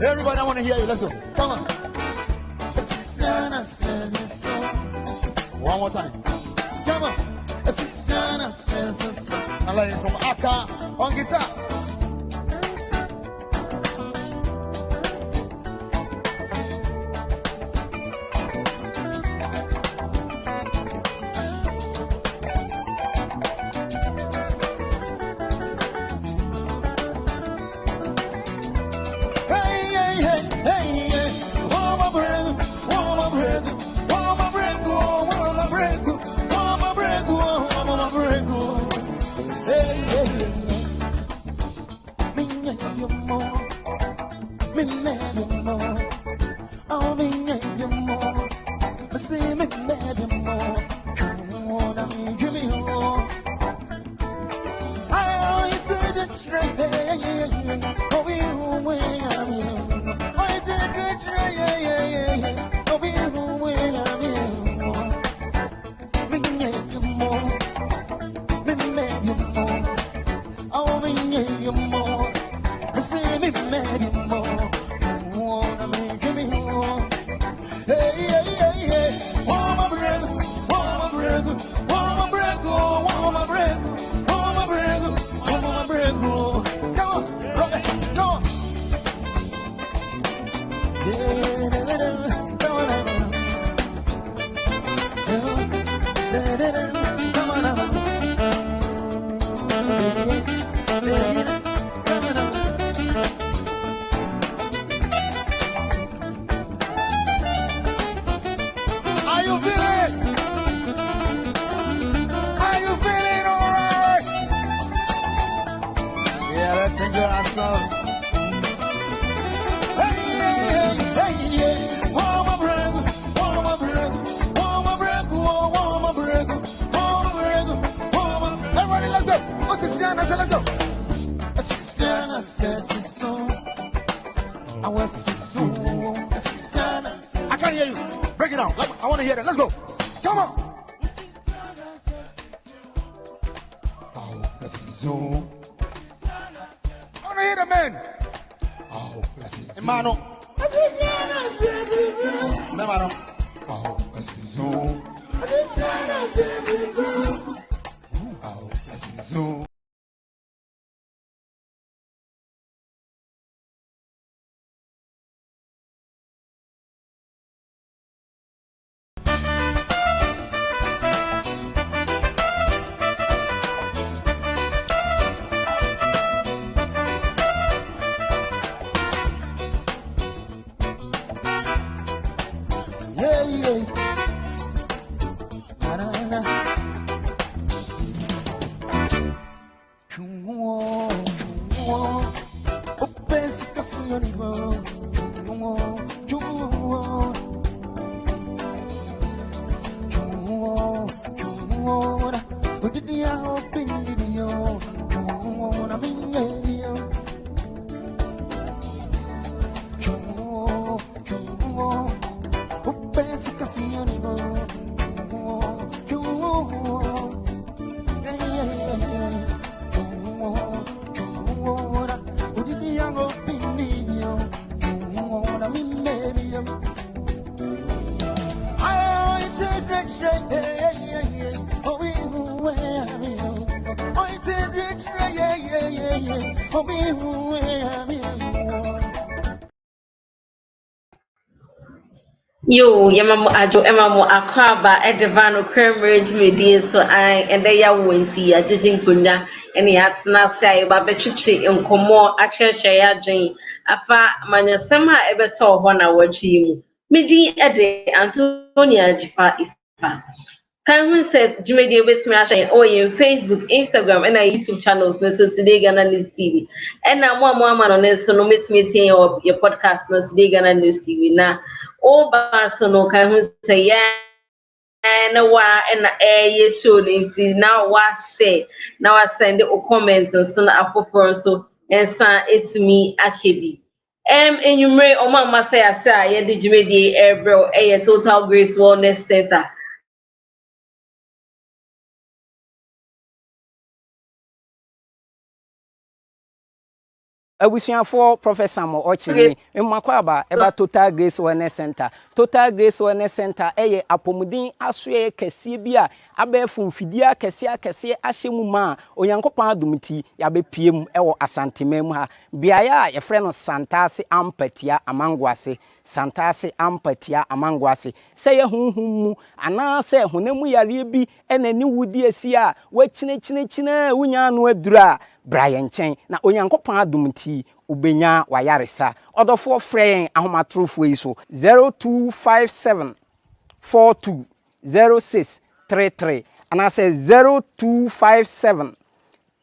Everybody, I want to hear you. Let's go. Come on. One more time. Come on. I like it from Aka on guitar. I can't hear you. Break it down. I want to hear that. Let's go. Come on. Zoom. I want to hear the man. Hermano. Hermano. Zoom. Zoom. Yo, yamamu ajo emamu akwaba edevano Nokware Mmre so I and they are wincy a jijin kunya and he had not say about betwichi in komo a church ya dream afa manyasema ebe so hona wachimu midi ede Antonia jipa ifa can we say Jimmy with me in Facebook, Instagram, and our YouTube channels. So today Ghana News TV. And now more man on this, so no meet me your podcast. No today Ghana News TV. Now, oh, so no can we say yeah. And why and air show now what say now I send the comments and so now for so and send it to me Akebi. And you may or mama say I say yeah did you make the air bro a Total Grace Wellness Center. Abusuafo Professor Mo Ochini mmakwaba eba Total Grace Wellness Center. Total Grace Wellness Center eye apomudin asoe kese bia abefu mfidia kese ahyemu ma onyankopon adumti ya bepiem ewo asantemam ha biaya ye frɛ no Santase Ampatia Amangwase Santase Ampatia Amangwase sɛ ye hunhum ana sɛ honemu yare bi enani wudi asi a wachine wunya no adura Brian Chen na onyankopon adumti ubenya wayaresa odofo frɛ ahomatrofo yi so 0257 420633 and I say 0257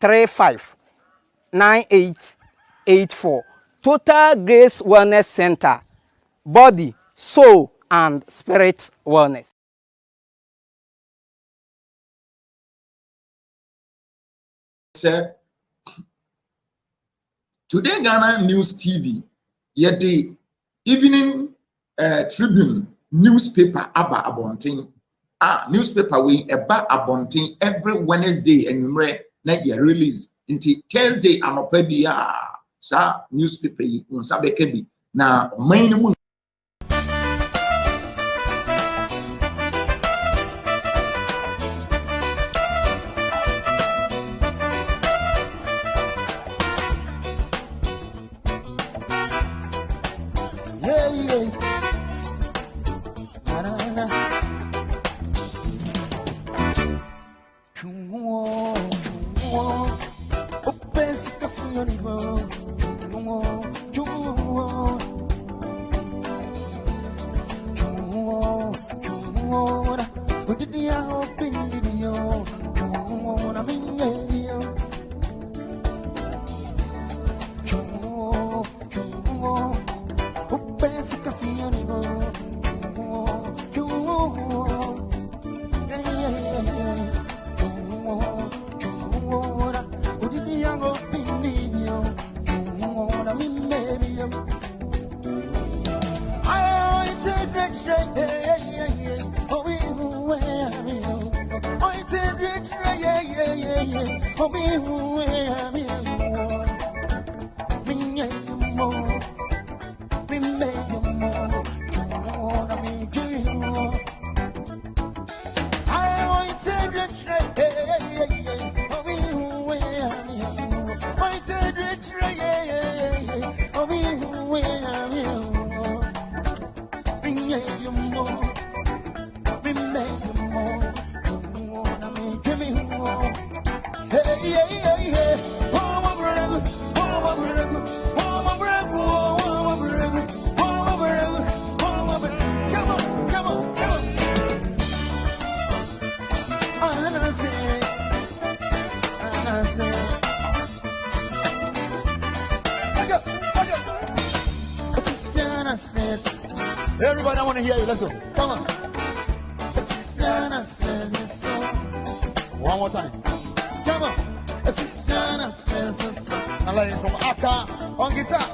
359884 Total Grace Wellness Center, body, soul and spirit wellness. Sir, Today Ghana News TV, yet the evening Tribune newspaper aba abonting. Newspaper we eba abonting every Wednesday and Mmre na year release until Thursday anopedi sa newspaper yi unsabekebi na main Everybody, I want to hear you. Let's go. Come on. One more time. Come on. I like it from Aka on guitar.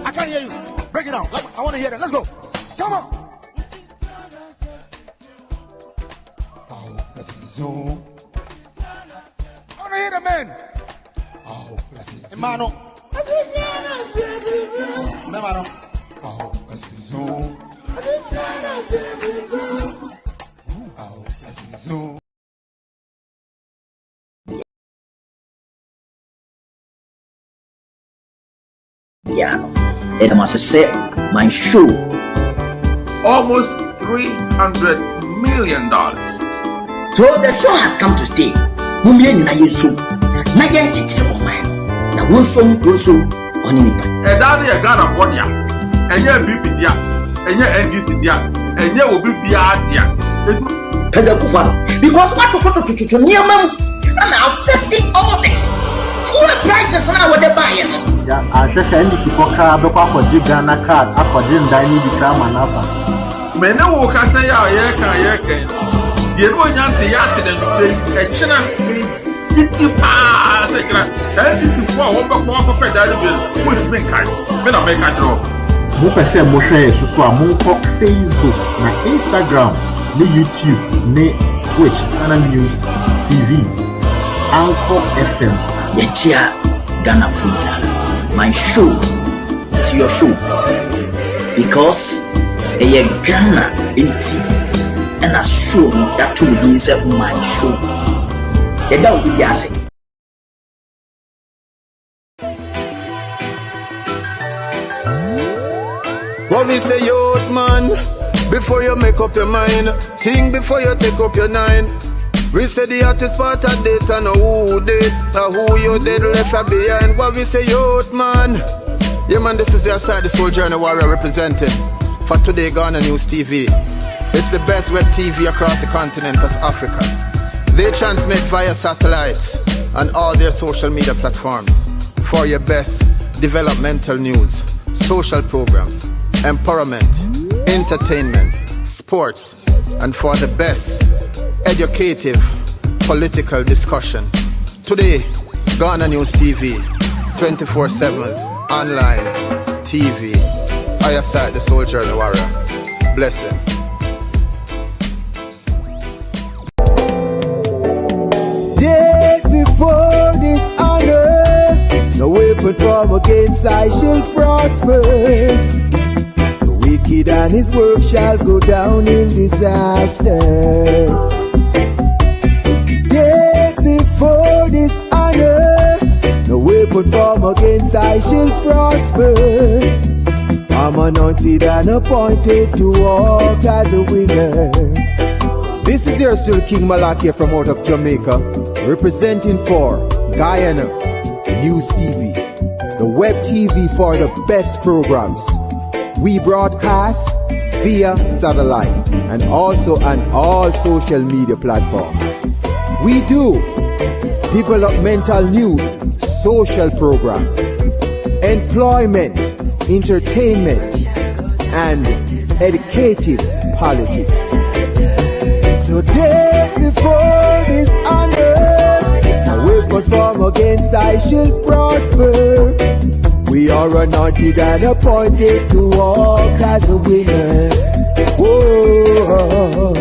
I can't hear you. Break it down. I want to hear that. Let's go. Come on. I want to hear the man. Hermano. Hermano. It must say my show. Almost $300 million. So the show has come to stay. Mumbye na yesu. Na yentiti o man. Na wonso oni nipa. Daddy a Ghana bonia. Enye BP dia. Enye NDC dia. Enye obi bia dia. Pesa kufa. Because what to niamam na affecting all this. Full prices now what they buy. Yeah, I just NDC for car be kwa Ghana card akwaje ndai ni bikama nasa. Mene wo kata ya ye kan. Ye no nya se ya te de e kina titi pa se kina. NDC for wo be kwa for daddy bill. Wo me kan. Me na me kan draw. Mo pese mo share so a mo ko Facebook na Instagram, na YouTube, na Twitch, TodayGhanaNews TV, Anchor FM. Yechia Ghana Football. My show is your show because a Ghana empty and a show that will be my show. And that will be yes. What we say, youth man, before you make up your mind, think before you take up your nine. We say the hottest part of date and who did, who you did left behind. What we say, youth man. Yeah man, this is the Aside the Soul Journey Warrior representing for TodayGhanaNews TV. It's the best web TV across the continent of Africa. They transmit via satellites and all their social media platforms for your best developmental news, social programs, empowerment, entertainment, sports, and for the best educative political discussion. Today, GhanaNews TV, 24/7 online TV. I Aside the Soul Journey Warrior. Blessings. Day before this honor. weapon form against I shall prosper. The wicked and his work shall go down in disaster. Death before dishonor, no weapon form against I shall prosper. I'm anointed and appointed to walk as a winner. This is your still King Malachi from out of Jamaica, representing for Guyana News TV, the web TV for the best programs. We broadcast via satellite and also on all social media platforms. We do developmental news, social program, employment, entertainment, and educative politics. So death before dishonor, a weapon form against I shall prosper. We are anointed and appointed to walk as a winner. Whoa.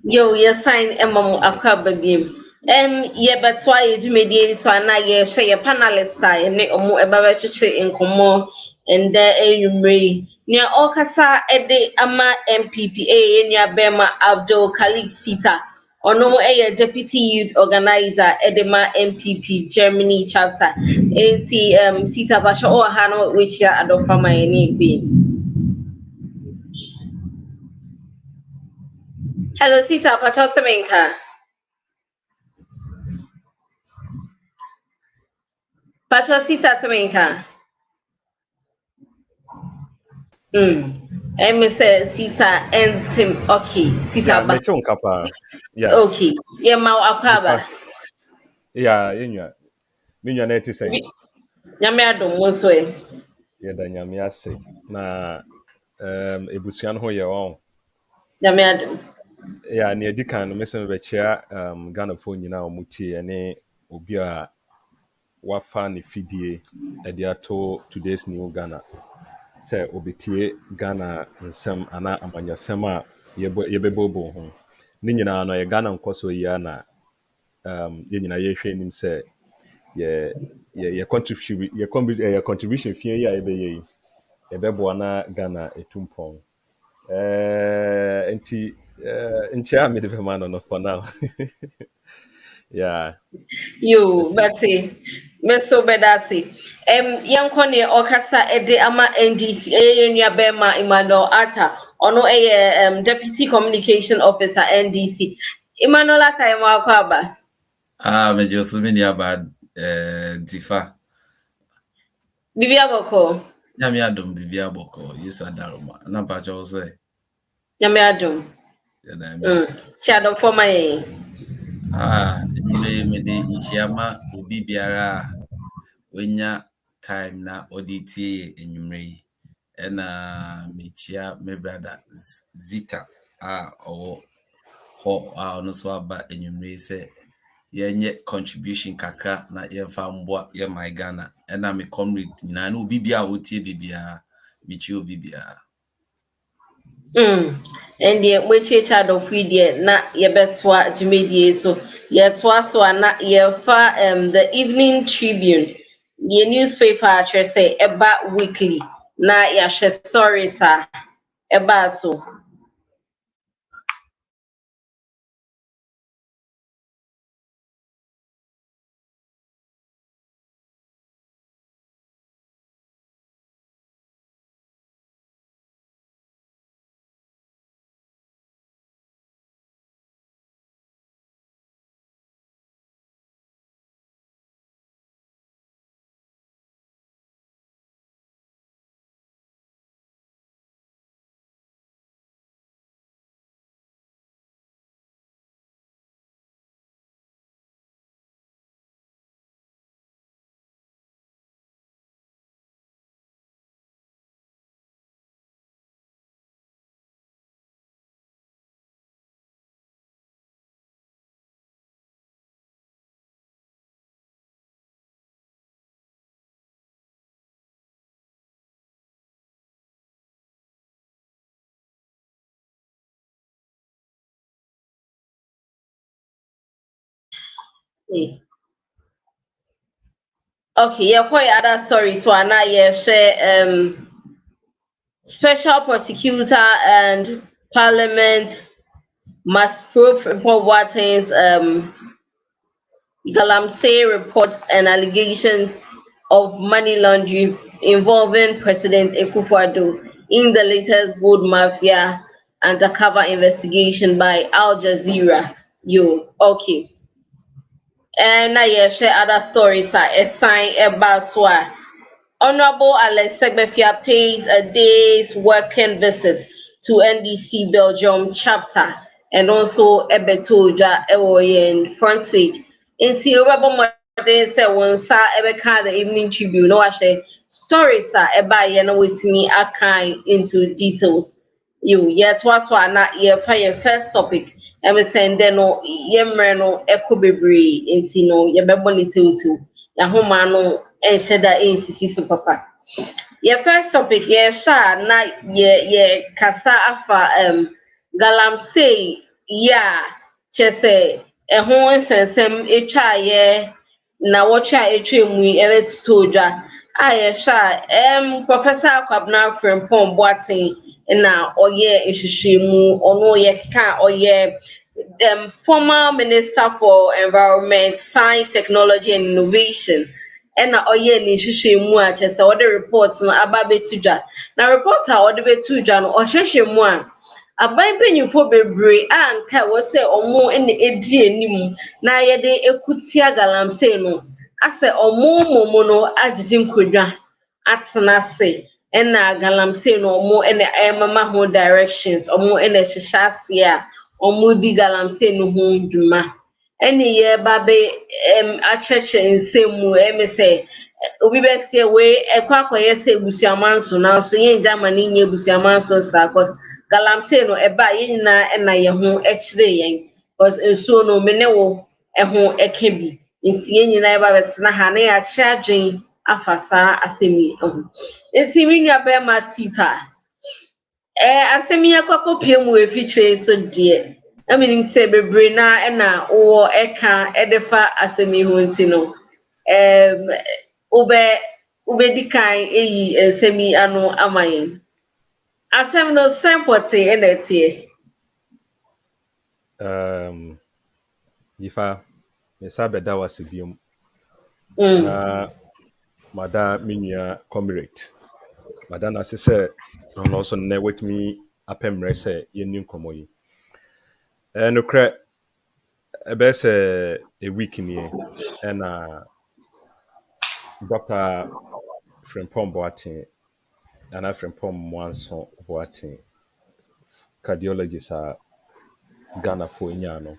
Yo, you sign Emma Akwaba Bim. Yeah, but why you made it so I ye share a panelist and ne omo about in Como and there you may. Near Okasa Ede Ama NPP in your Bema Abdul Khalid Sita. Or no deputy youth organizer Edema NPP Germany chapter. Sita Basha or Hano which ya adofama any be. Hello, Sita Pachotamenka. Pacho Sita Tamenka. I say Sita and Tim. Okay, Sita Yeah, ba. meche kapa. Yeah. Okay, yeah, mau akwaba. Yeah, yenwa. Minya na eti sen. Nyame adom so e. Yeah, da nyame ase. Na ebusuan ho ye won. Nyame adom. Yeah, ne edikan no mesen be chia Ghana fo nyina omutie ne obi a wafa ne fidie e de ato today's new Ghana. Say obitie Ghana nsem ana amanyasem a yebebobo ho. Ne nyina no ye Ghana nkoso yi na ye nyina ye hwe nim say ye contribution fie ya ebe ye ebe bo na Ghana etumpon ntia me de man no for now. Yeah, Yo, that's it. Betty. Meso bedasi. Yankone okasa ede ama NDC nua bema Emmanuel Atta. Ono deputy communication officer NDC. Emmanuel Atta ema akwaba. Me just many about Tifa. Bibi aboko. Nyame adom bibia boko. Yesu adaroma. Na pa cho say. Nyame adom. Ya na merci. Chiado for my Me de nchiama obi biara wenya time na oditi enyumre. Na mechia me brother Zita owo ho ono so aba enyumre say yenye contribution kakra na yemfa mboa ye my Ghana na me comrade nyina na obi bia wotie bibia michi obi bia and the which child of Fridia na yebetwa Jimedie so yetwa so na yefa the Evening Tribune the newspaper address say eba weekly na ya share stories eba so Okay, yeah, quite other stories. So now yeah, share special prosecutor and parliament must prove report Watkins Galamsey report and allegations of money laundering involving President Akufo-Addo in the latest gold mafia undercover investigation by Al Jazeera. Okay. And now yeah, share other stories. A sign about SWA. Honorable Alex Segbefia pays a day's working visit to NDC Belgium chapter and also Ebetoja Ewoyen front page. Inti Obabo Modern said one sa Ebeka the Evening Tribune no actually stories are eba yen with me akai into details. Yet was one not ye fire first topic. Emi send no yemre no ekobebre inti no yebeboni tutu. Yahoma no ensheda nsisi so papa. Your first topic sha na ye kasa afa galamsey ya chese ehon nsensem etwa ye na watcha etwa mu ebetutoja sha professor Kwabena Frimpong Boateng na oye ehwehwemu ono ye ka oye former minister for environment, science, technology and innovation. And oye ni hwehwemu a chese what the reports no aba betuja na report a what betuja no hwehwemu a aban penyimfo bebre anka wo se omo ene edi enim na ye de ekutia galamsey no ase omo momo no agigi nkodwa atena se na galamsey no omo ene mama ho directions omo ene hyehyase a omo di galamsey no ho dwuma ene ye babe acheche nsemu se obi be se we ekwakoye se busuamanso na so ye njama ni nye busuamanso sa cause galamsey no eba ye nyina na ye ho ekire yen cause enso no me ne wo ho ekebi nti ye nyina eba betena ha na ya kire adwen afasa asemi nti mi nua be ma sita asemi akwakopie mu efichire so de aminim se bebre na wo eka edefa asemi ho nti no ube dikan eyi ensemi ano amayin asem no sempote enetie Yifa mesa beda wasibium na mada minya comrade mada na se no also ne with me apemre se yenim komo yi no kra ebe se a week ni na Dr. Frimpong Boateng and Frimpong Mwanso Boateng cardiologist a Ghana for Inyano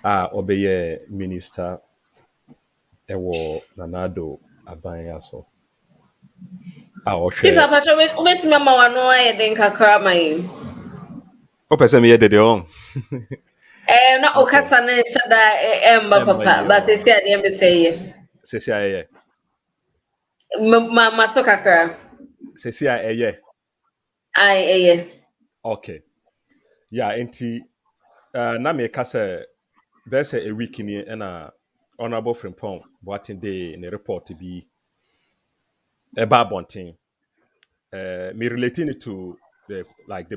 obeye minister ewo nanado abanya so sisa pacho ubeti mama wano aye den kakra mayin o pese me yede de on na okasa na shada emba papa ba sisi ade me seye sisi aye mama so kakra sisi aye aye okay yeah enti na me kase bese a week ni na honorable Frimpong Boateng dey in a report to be about bonting me relating it to the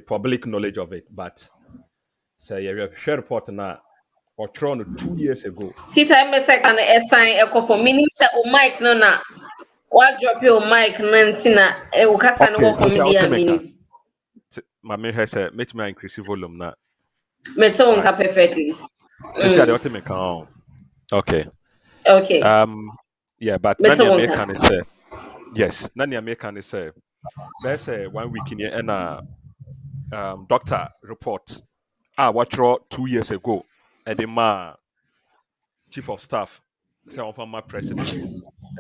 public knowledge of it but say you share report na or thrown 2 years ago sita me se kan assign ekofo meaning say o mic no na what drop your mic nantina ukasa no okay wo for me dia meaning Mama has said, make me increase volume now. me tell unka perfectly Say the ultimate count. Okay. Okay. Yeah, but Me nani tell American unka is say yes. Nani American is say there's a 1 week in here and doctor report. What 2 years ago at the chief of staff say on former president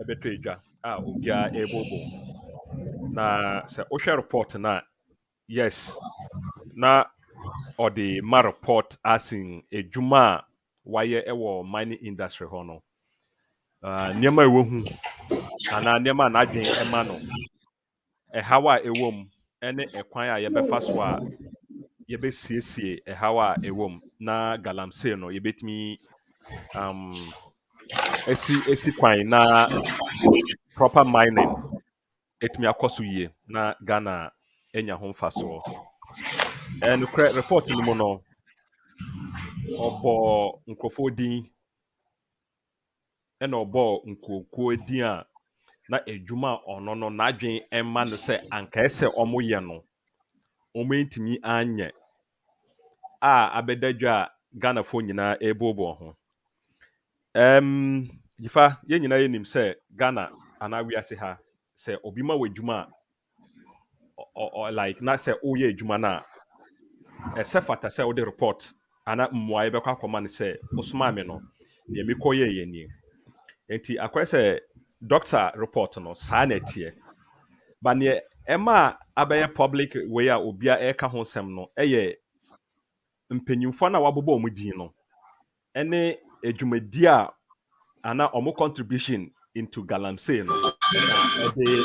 Ebetweja Ubia Ebobo. Na say Osha report na yes. Na or the ma report as in a juma why ewo mining industry hono niema ewo hu ana niema na adwen ema no hawa ewom ene ekwan a yebefa so a yebesiesie hawa ewom na galamsey no yebetimi esi kwan na proper mining etumi akoso yie na Ghana enya ho mfaso. And report ni mo no obo nkrofo din na obo nkuokuo din a na edwuma ono no n'adwen emma no se anka ese omoye no omo ntimi anye a abedadwa Ghana fo nyina ebobo ho. Jifa ye nyina yenim se Ghana ana wiase ha se obi ma wadwuma or like na se oye adwuma na ese fata se ode report ana mmoa be kwa koma ne se osoma me no ne me koye ye ni enti akwa se doctor report no sa na tie ba ne ema abaye public way a obia e ka ho sem no eye mpanyimfo na wabobo omudin no ene adwumadi a ana omo contribution into galamsey no na ede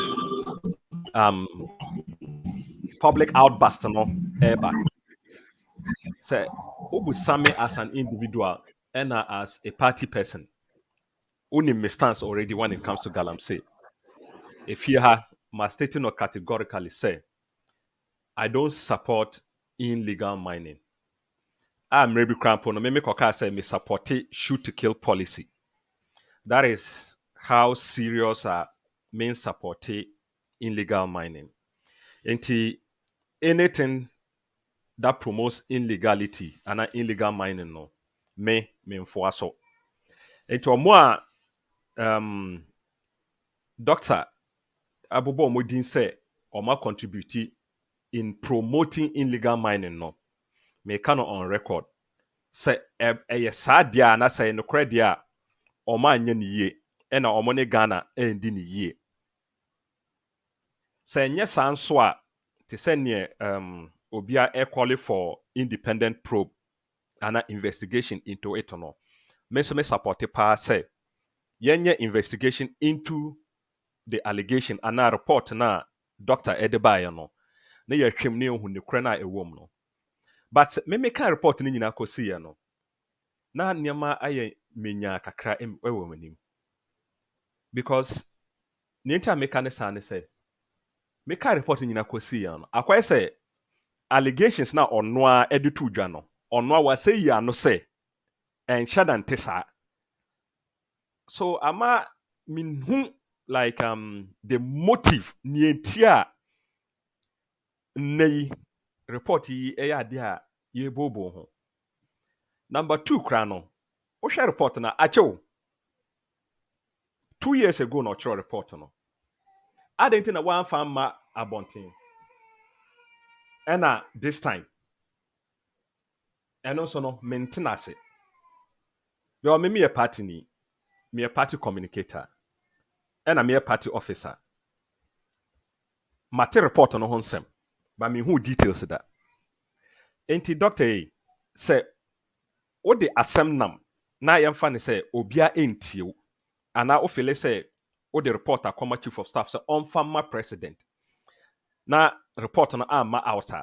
public outburst no eba say obusame as an individual and as a party person only my stance already when it comes to galamsey. If you have my stating or categorically say I don't support illegal mining. I'm maybe crampon me say me support shoot to kill policy. That is how serious I mean support illegal mining. Into anything that promotes illegality and illegal mining no me for so. Into more doctor abubo modin say oma contribute in promoting illegal mining no me can on record say e sadia na say no credit a oma anya ni ye e na omo ne Ghana endi ni ye say nye sanso a te say ne obia e call for independent probe and investigation into it no me support pa say yenye investigation into the allegation and a report na Dr. Edebayo no na ye hwem ne hu ne kra na ewom no but me kan report ni nyina kosi ye no na niema aye menya kakra ewo manim because ne ntia me kan sa ne say me kan report nyina kosi ye no akwa say allegations na ono a editu dwa no ono a wase yi ano say enhya dan tesa so ama minhu like the motive nientia nei report yi eya de a ye bobo ho. Number 2 kra no wo hwe report na achew 2 years ago no chro report no adenti na wan fa ma abonten ena this time eno so no maintenance yo me a party ni me a party communicator ena me a party officer mate report no ho nsem ba me hu details da enti doctor e say o de asem nam na yemfa ne say obia entie ana o fele say o de report akoma chief of staff say on farmer president na report na ama outer.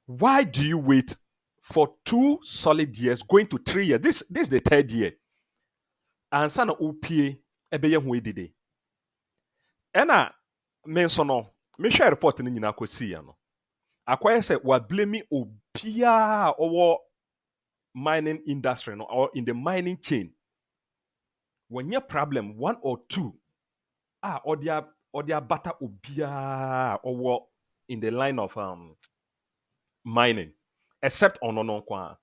Why do you wait for 2 solid years going to 3 years? This is the 3rd year. And sana opie ebeye hu edide. Ena me so no me share report ni nyina akosi ya no. Akwaye say wa blame obia owo mining industry no or in the mining chain. When your problem 1 or 2 odia bata obia owo in the line of mining except on kwa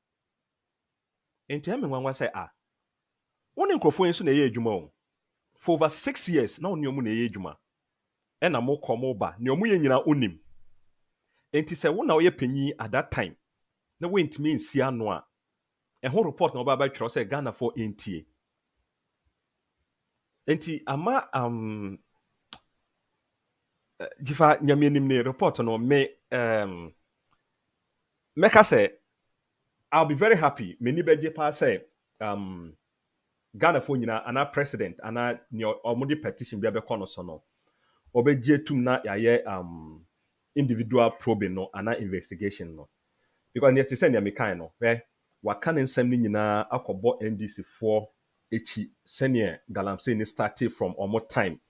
enti ame nwanwa say woni nkrofo enso na ye adwuma o for over 6 years na oni omu na ye adwuma e na mo komo ba ne omu ye nyina onim enti say wo na wo ye panyi at that time na wentimi nsi ano a e ho report na oba twero say Ghana for entie enti ama jifa nyamenim ne report no me meka say I'll be very happy many beje pa say Ghana for nyina ana president ana ni omudi petition bia be kono so no obeje tum na yaye individual probing no ana investigation no because near to send ya mekan no where waka nsem ni nyina akobo NDC for echi senior Galamsey ni started from almost time.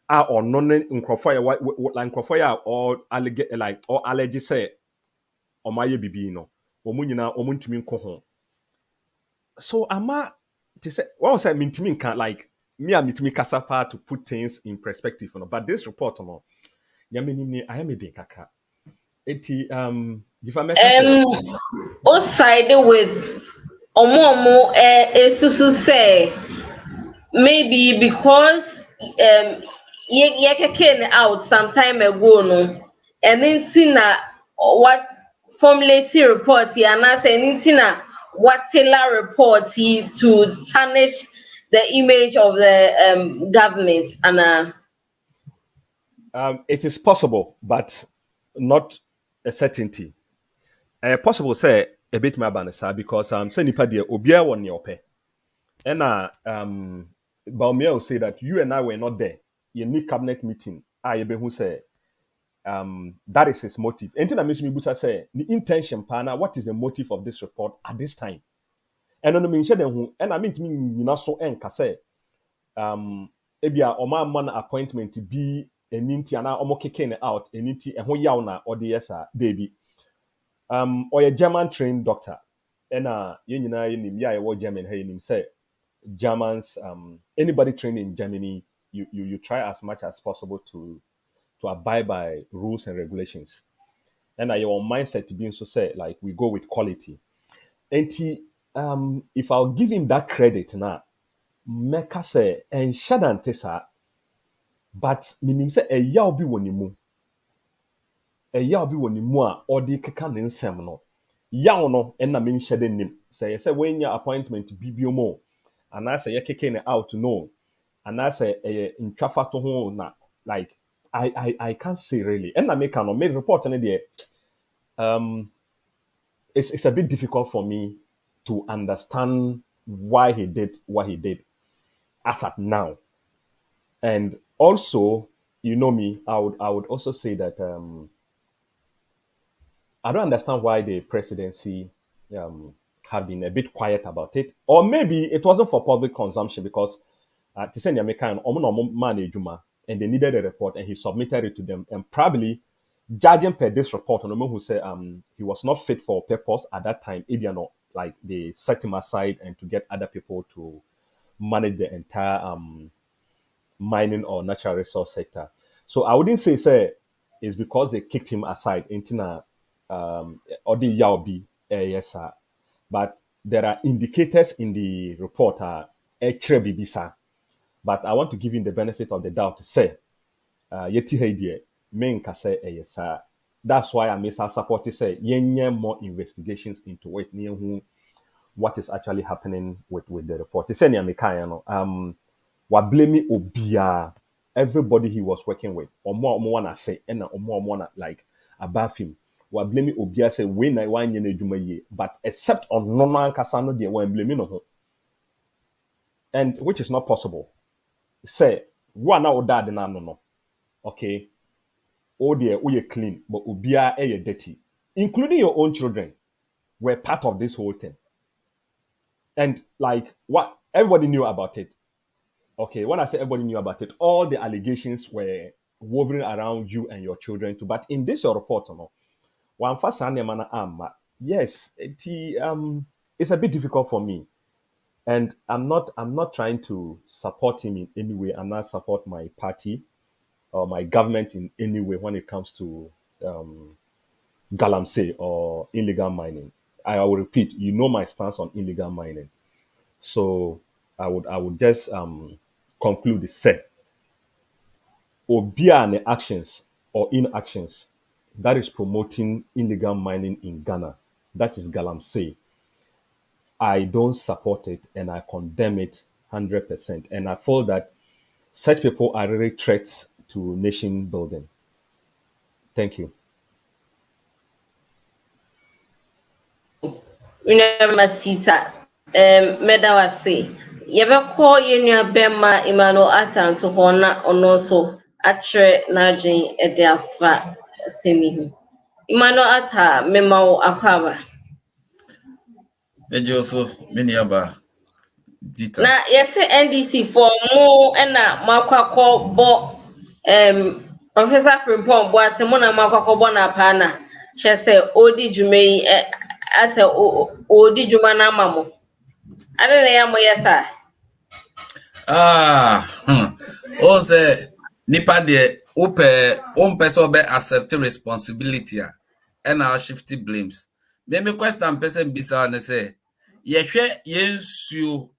Or non nkrofo like nkrofo or alleged like or allergy say or my bibi no. Omo nyina omo ntumi nko ho. So ama to say what say mintimi can like me and mitimi kasapa to put things in perspective, no? But this report no yamenimni I am a din kaka. Eti if I make say o side with omo esusu say maybe because ye came out some time ago no and then see na what formulating report here and I say anything na what tailor report to tarnish the image of the government and it is possible but not a certainty. Possible say a bit more banasa because say nipa de obia won ne ope. And Baumia will say that you and I were not there. You need cabinet meeting. Who say that is his motive. Anything that makes me busa say the intention, partner. What is the motive of this report at this time? And on the mention who and I mean to me not so say ebia oma man appointment to be a ninti and omo kicking out a ninti and who yauna or the yes baby or a German trained doctor. And you know ya German hey him say Germans, anybody trained in Germany, you try as much as possible to abide by rules and regulations. And your mindset to being so say like we go with quality. And if I'll give him that credit now, Meka say and shadan tesa, but minim say a yaw bi wonimu. A yaw bi wonimu a or the keka nsem no. Yaw no and na min shadan nim. Say when your appointment BBMO. And I say you're kicking it out to know. And I say in traffic to home na like I can't say really. And I make report on it it's a bit difficult for me to understand why he did what he did as at now. And also, you know me, I would also say that I don't understand why the presidency have been a bit quiet about it, or maybe it wasn't for public consumption because to send the American man and they needed a report and he submitted it to them, and probably judging per this report, on who said he was not fit for purpose at that time, if you know, like they set him aside and to get other people to manage the entire mining or natural resource sector. So I wouldn't say it's because they kicked him aside into or the Yaobi, yes, sir. But there are indicators in the report, Bibisa. But I want to give him the benefit of the doubt to say, yeti heidie, men ka say, yes, sir. That's why I may support to say, yenye more investigations into it, near who what is actually happening with the report. They say, wa blaming obia everybody he was working with, or more wanna say, and or more wanna like above him. Wa blaming obia say when I want you but except on normal kasano they were blaming no, and which is not possible. Say one out dad no. Okay, oh dear, we are clean, but obia dirty, including your own children, were part of this whole thing. And like what everybody knew about it. Okay, when I say everybody knew about it, all the allegations were woven around you and your children too. But in this your report, yes, it's a bit difficult for me. And I'm not trying to support him in any way. I'm not support my party or my government in any way when it comes to galamsey or illegal mining. I will repeat, you know my stance on illegal mining. So I would just conclude the say obia actions or inactions that is promoting illegal mining in Ghana, that is galamsey. I don't support it and I condemn it 100%. And I feel that such people are really threats to nation building. Thank you. Masita medawase yebekọ yenua bema Emmanuel Atan so hona ono so atre najin ede afa semihu Emmanuel Ata memawo akwaba Ejoso many aba Zita. Na yes NDC for mo na makwakọ bo Professor Frimpong Boateng mo na makwakọ bo na pa na che se odi dwuma yi ase odi dwuma na amamo ade na ya mo yesa O say nipa de ope so be accept responsibility and our shifty blames. Me question person bisa na say ye hwe yensuo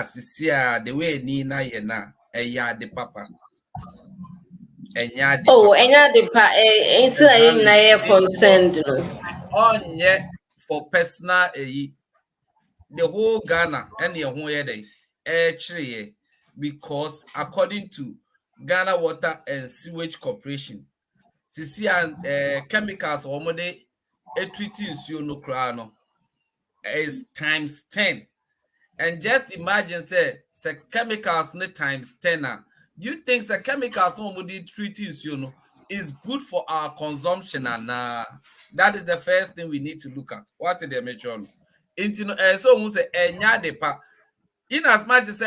sisi the way ni na ye na eya de papa enya de papa enya de pa enti na ye na ye concerned no onye for personal the whole Ghana and your home ye because according to Ghana Water and Sewage Corporation, sisi and chemicals omode treating you no crano is times 10. And just imagine say chemicals ne times 10. Do you think the chemicals no treating you know is good for our consumption? And that is the first thing we need to look at. What did they mention? So we say de pa. In as much as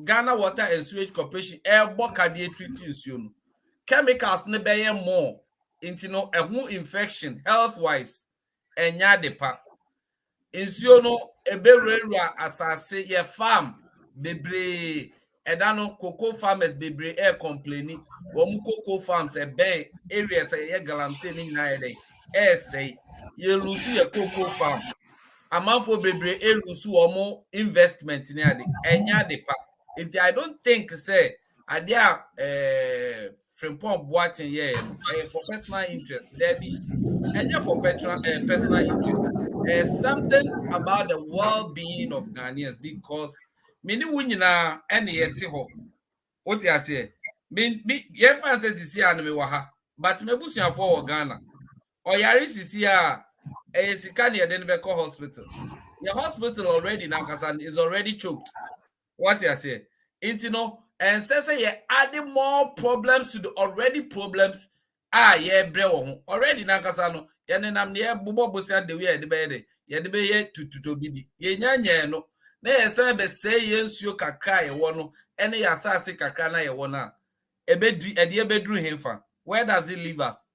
Ghana Water and Sewage Corporation treating you know chemicals ne be more a who infection health wise de pa. Insuo no eberura asase ye farm bebre edano cocoa farmers bebre complaining wo cocoa farms ben areas ye galamsey ni na ye say ye lose ye cocoa farm amanfo bebre lose wo investment ni ade enya de pa. I don't think say ade Frimpong Boateng ye no for personal interest there be enya for personal interest. Something about the well-being of Ghanaians because many wunyina any yetiho. What you say? Me ye fancy sisi anu me waha, but me busuafo for Ghana. Or yari sisi sika ne den be call hospital. Your hospital already now is already choked. What you say? And say ye adding more problems to the already problems. Ye bre wo already na kasa no ye nenam ne bobo bosia de we de be ye tututo bidi ye nyanye no na ye say be say ye nsuo kakra ye wo no ene ya asase kakra na ye wo na ebedru ebedru hemfa. Where does it leave us?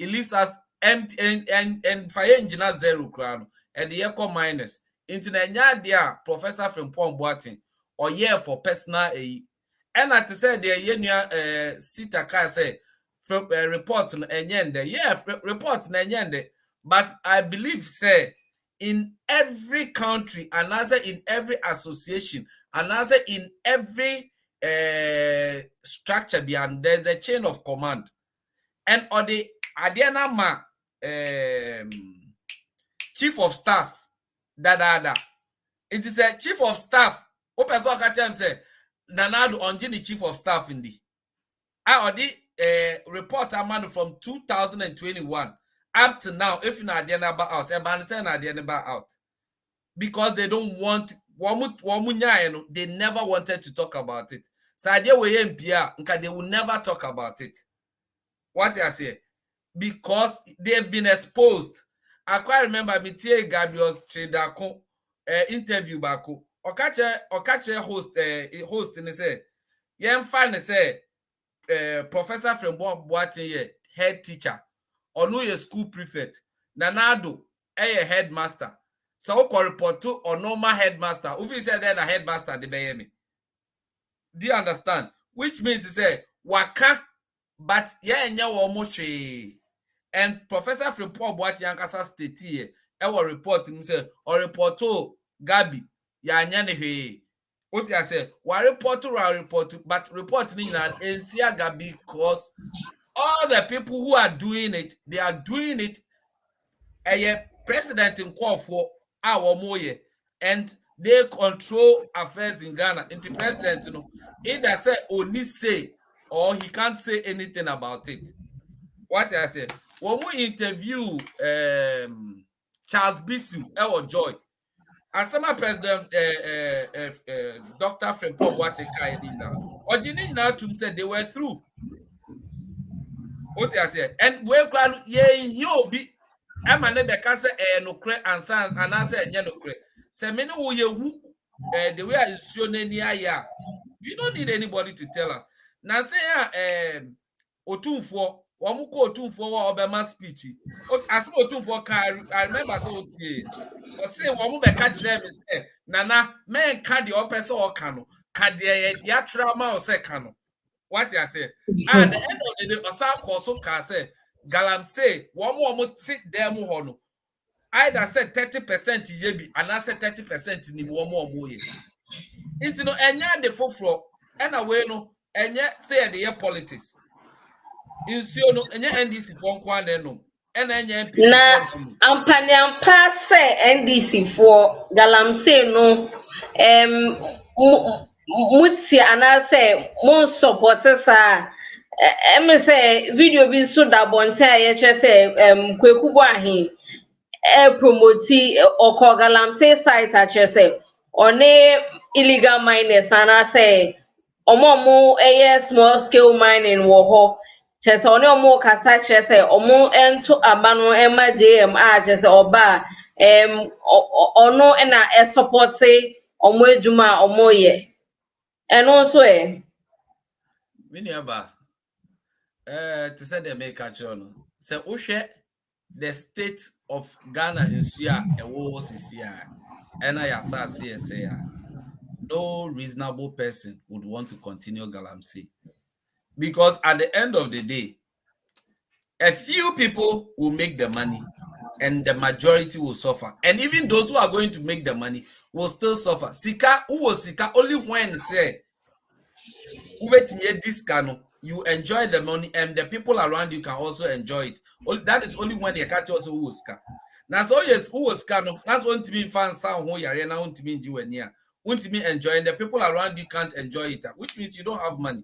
It leaves us empty and fire engine zero crown and the eco minus into the nya Professor Frimpong Boateng or yeah for personal and at say the yenya sita ka say report and yende report na yende, but I believe say in every country and also in every association and also in every structure beyond there's a chain of command and or the adiana ma chief of staff da it is a chief of staff open so ka say nanado onje the chief of staff in the or the report amount from 2021 up to now. If you not out, because they don't want they never wanted to talk about it. So they will never talk about it. What I say? Because they've been exposed. I quite remember me Gabriel's Tredako interview bako. Okache host and say, yeah, fine say. Professor Frimpong Boateng head teacher or no your school prefect nanado headmaster so ko report to or normal headmaster if you say then a headmaster the be me. Do you understand? Which means to say waka but enya wo mo hwe. And Professor Frimpong Boateng ankasa state here e report him say or report to Gabi ya nya ne hwe. What I say, report, but report Gabi because all the people who are doing it, they are doing it. A president in call for our moye, and they control affairs in Ghana. And the president, either say only say or he can't say anything about it. What I say, when we interview Charles Bisu, our Joy. And some president, Dr. Frimpong Boateng said they were through. What I said, and we can you be Nokware and answer and answer Nokware. Say many who the way I show Nenia, you don't need anybody to tell us. Now say Otunfo, Wamuko Otunfo Obama speech. As Otunfo I remember so okay. But say Wamu be catch them say Nana men can the upper so cano. Can the trauma or say cano. What I say? At the end of the day, Osam Koso can say Galam say one sit there muhono. Either said 30% yebi and I said 30% ni one more. It's no enya the fofro and away no enya say the year politics. In no enya NDC for nkwane no and enya NPP na ampani ampa se NDC for galamsey no muti anase mon support sa em say video bi so da bonte aye che say Kweku Ahin promote oko galamsey site a che say one illegal miners na say omo small scale mining wo ho chese one omo kasa chese omo ento abano ema JM a chese oba ono na support omo ejuma omo ye eno so Miniaba to say the make a no say uhwe the state of Ghana in Sia and what is here and I say no reasonable person would want to continue galamsey because at the end of the day a few people will make the money and the majority will suffer. And even those who are going to make the money will still suffer. Sika, who was Sika, only when say, this cano, you enjoy the money and the people around you can also enjoy it. That is only when they catch also who was Sika. Now, so yes, who was cano, that's one to me fan sound who you're now to me you and near. Want to me enjoy, and the people around you can't enjoy it, which means you don't have money.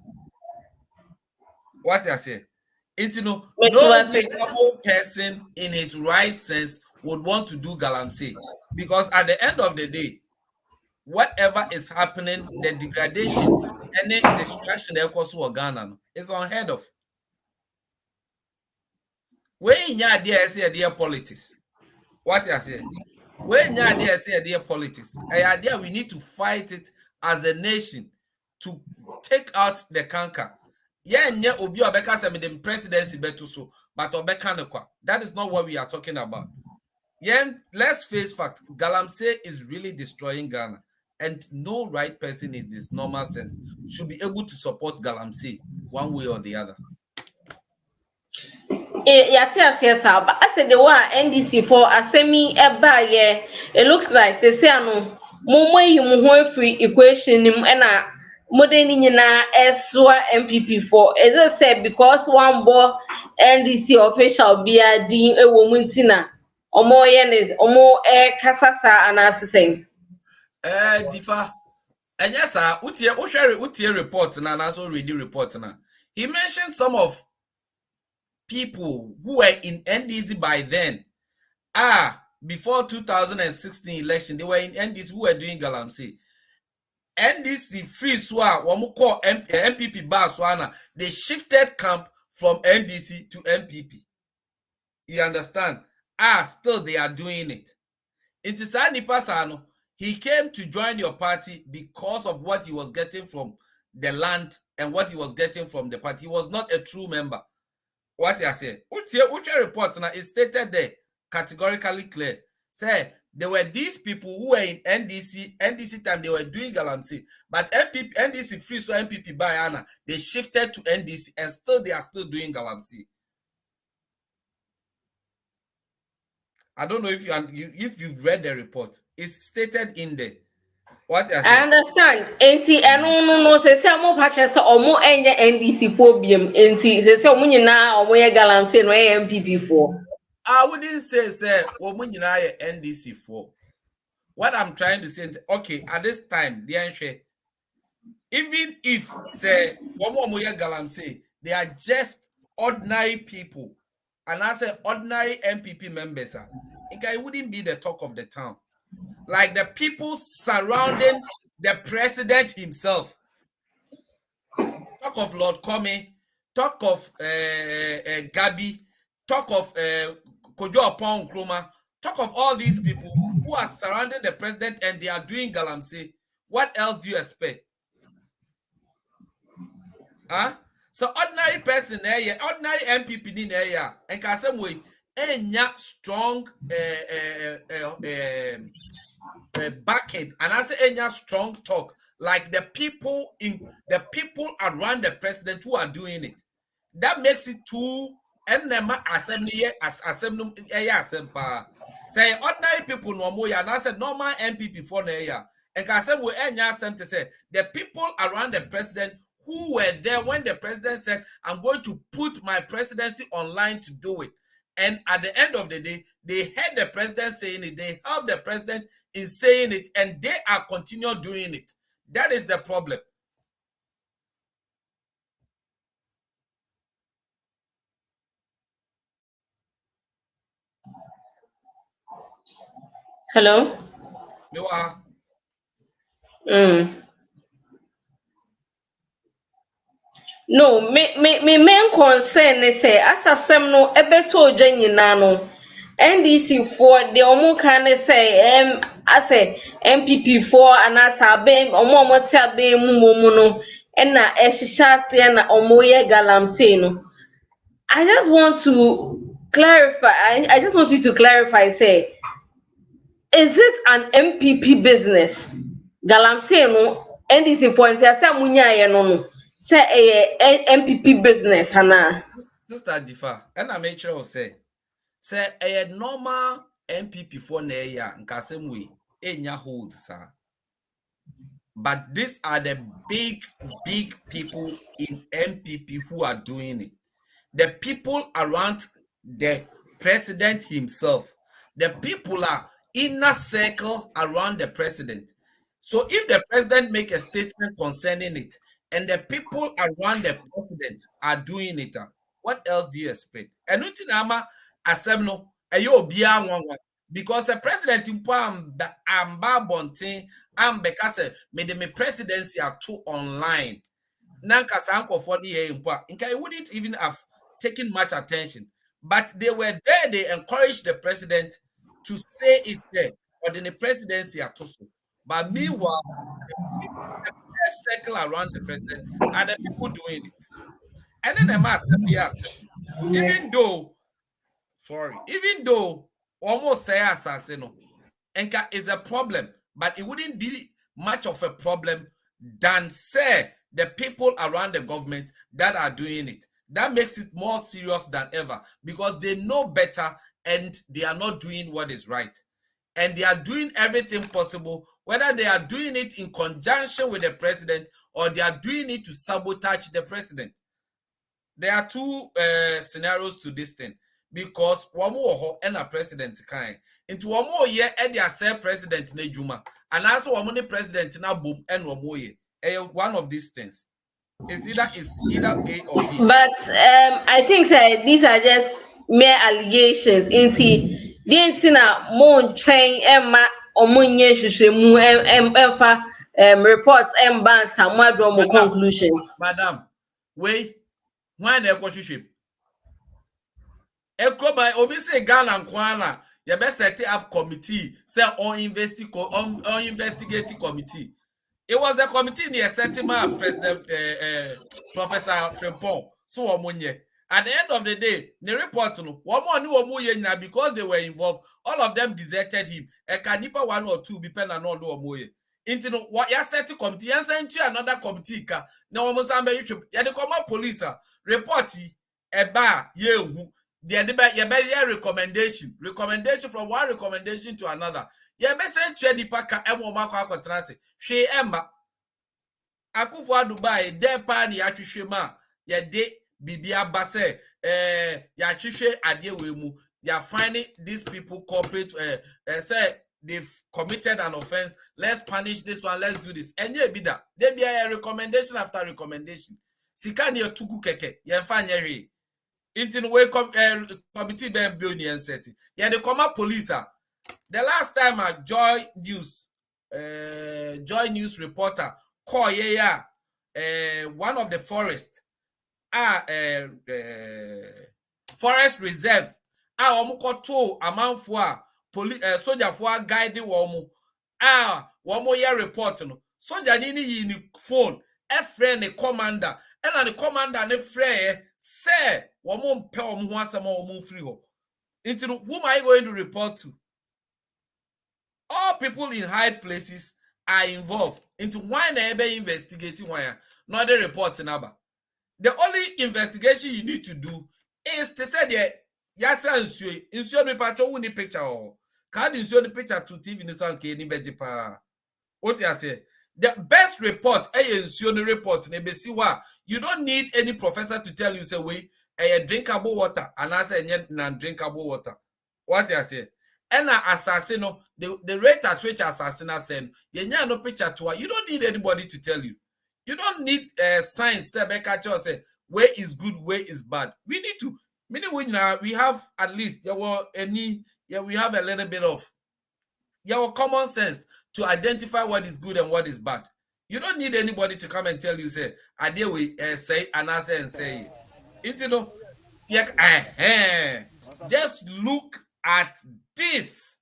What I say? It's no reasonable person in its right sense would want to do galamsey because at the end of the day, whatever is happening, the degradation, any distraction that causes Ghana is unheard of. When you say dear politics, what I say? When you say dear politics, idea we need to fight it as a nation to take out the canker. Yeah, obi obeka say me the presidency betu so, but obeka nekwa. That is not what we are talking about. Yeah, let's face fact. Galamsey is really destroying Ghana, and no right person in this normal sense should be able to support Galamsey one way or the other. I said the one NDC for asemi eba ye. It looks like they say no mo yi mo ho free equation nim na modern nyina eswa NPP for. Is it said because one boy NDC official be a din ewo muntina omo ye ne omo kasasa anasese Difa and yes sir utie report na so read the report na. He mentioned some of people who were in NDC by then. Before 2016 election, they were in NDC who were doing galamsey. NDC free swa wamuko MPP baswana. They shifted camp from NDC to MPP. You understand? Still they are doing it. It is Pasano. He came to join your party because of what he was getting from the land and what he was getting from the party. He was not a true member. What I say? Uche report now is stated there categorically clear. Say there were these people who were in NDC time, they were doing galamsey, but NDC free so MPP by Anna, they shifted to NDC and still they are still doing galamsey. I don't know if you've read the report. It's stated in there. What I understand. Enti no say mo pache say omo enye NDC for biem enti say omo nyina omo ye galamsey no ye MPP for. I wouldn't say omo nyina ye NDC for. What I'm trying to say is okay, at this time, even if say omo ye galamsey, they are just ordinary people. And I say ordinary MPP members, it wouldn't be the talk of the town. Like the people surrounding the president himself. Talk of Lord Comey, talk of Gabi, talk of Kojo Opon Nkrumah, talk of all these people who are surrounding the president and they are doing galamsey. What else do you expect? Huh? So ordinary person there, ordinary MPP in there, and can some way, strong backing, and I say strong talk like the people around the president who are doing it. That makes it too. And assembly as assembly say ordinary people no more, and I said normal MPP for the year. And can say we to say the people around the president who were there when the president said, I'm going to put my presidency online to do it. And at the end of the day, they heard the president saying it, they helped the president in saying it, and they are continue doing it. That is the problem. Hello? You are. No, me main concern is say as asem no ebeto odwa nyina no NDC for the omo kan say ase MPP for anasa be omo tia be mu no na ehihya ase na omo ye galamsey no. I just want to clarify. I just want you to clarify. Say, is it an MPP business? Galamsey no NDC for say munya ye no say MPP business hana. Sister Difa, and I make sure say a normal MPP for na ya nka same way enya hold sir. But these are the big people in MPP who are doing it. The people around the president himself. The people are inner circle around the president. So if the president make a statement concerning it, and the people around the president are doing it, what else do you expect? And nothing ama asemno ayo bia one because the president amba bontin ambekase made me presidency are too online. Nanka sanko for the year it wouldn't even have taken much attention. But they were there, they encouraged the president to say it there, or in the presidency at also. But meanwhile, the circle around the president are the people doing it. And then the master, yes, even though almost say assassino, Enka is a problem, but it wouldn't be much of a problem than say the people around the government that are doing it. That makes it more serious than ever because they know better and they are not doing what is right. And they are doing everything possible, whether they are doing it in conjunction with the president or they are doing it to sabotage the president. There are two scenarios to this thing because one more and a president kind into one more year and they say president Nejuma and also one more president na boom and one more year. One of these things is either A or B. But I think these are just mere allegations. Inti na mo chain emma omunye hwehwemu emfa reports emba samadro mo conclusions. Madam, wait. Why they go to by obi say Ghana Kwana, you best set up committee, say on investigating committee. It was a committee near setting up President Professor Frimpong. So at the end of the day, the report no one more knew because they were involved. All of them deserted him. A canipa one or two be pen and all do into what you set to committee and sent to another committee. Now almost you the common police report a bar you the recommendation from one recommendation to another. You may send to the paka and transit. She Emma Akufo Dubai, de pani atwhwema ye de bibia base ya twhwe ade wemu ya finding these people corporate say they've committed an offense, let's punish this one, let's do this. And ye be that they be a recommendation after recommendation. Sika ne tuku keke ye fa nyere intin we committee be billion set ye the comma police. The last time a Joy News reporter call one of the forest forest reserve omukoto amanfo a police soldier for guide womo womo ye report no Soldier ni in phone, a friend a commander, and the commander and a friend say, "Woman, pay once a more free ho." Into whom are you going to report to? All people in high places are involved. Into why never investigating why not the report number. The only investigation you need to do is to say that yes, insure me patcho wuni picture or can't insure the picture to TV in the any better pa. What you say? The best report, insure the report, you don't need any professor to tell you say we drinkable water and I say non-drinkable water. What you say? And assassino, the rate at which assassin send, you no picture to her. You don't need anybody to tell you. You don't need science say where is good, where is bad. We need to meaning we have at least we have a little bit of common sense to identify what is good and what is bad. You don't need anybody to come and tell you say I deal with say and I say and say it, you know. Just look at this.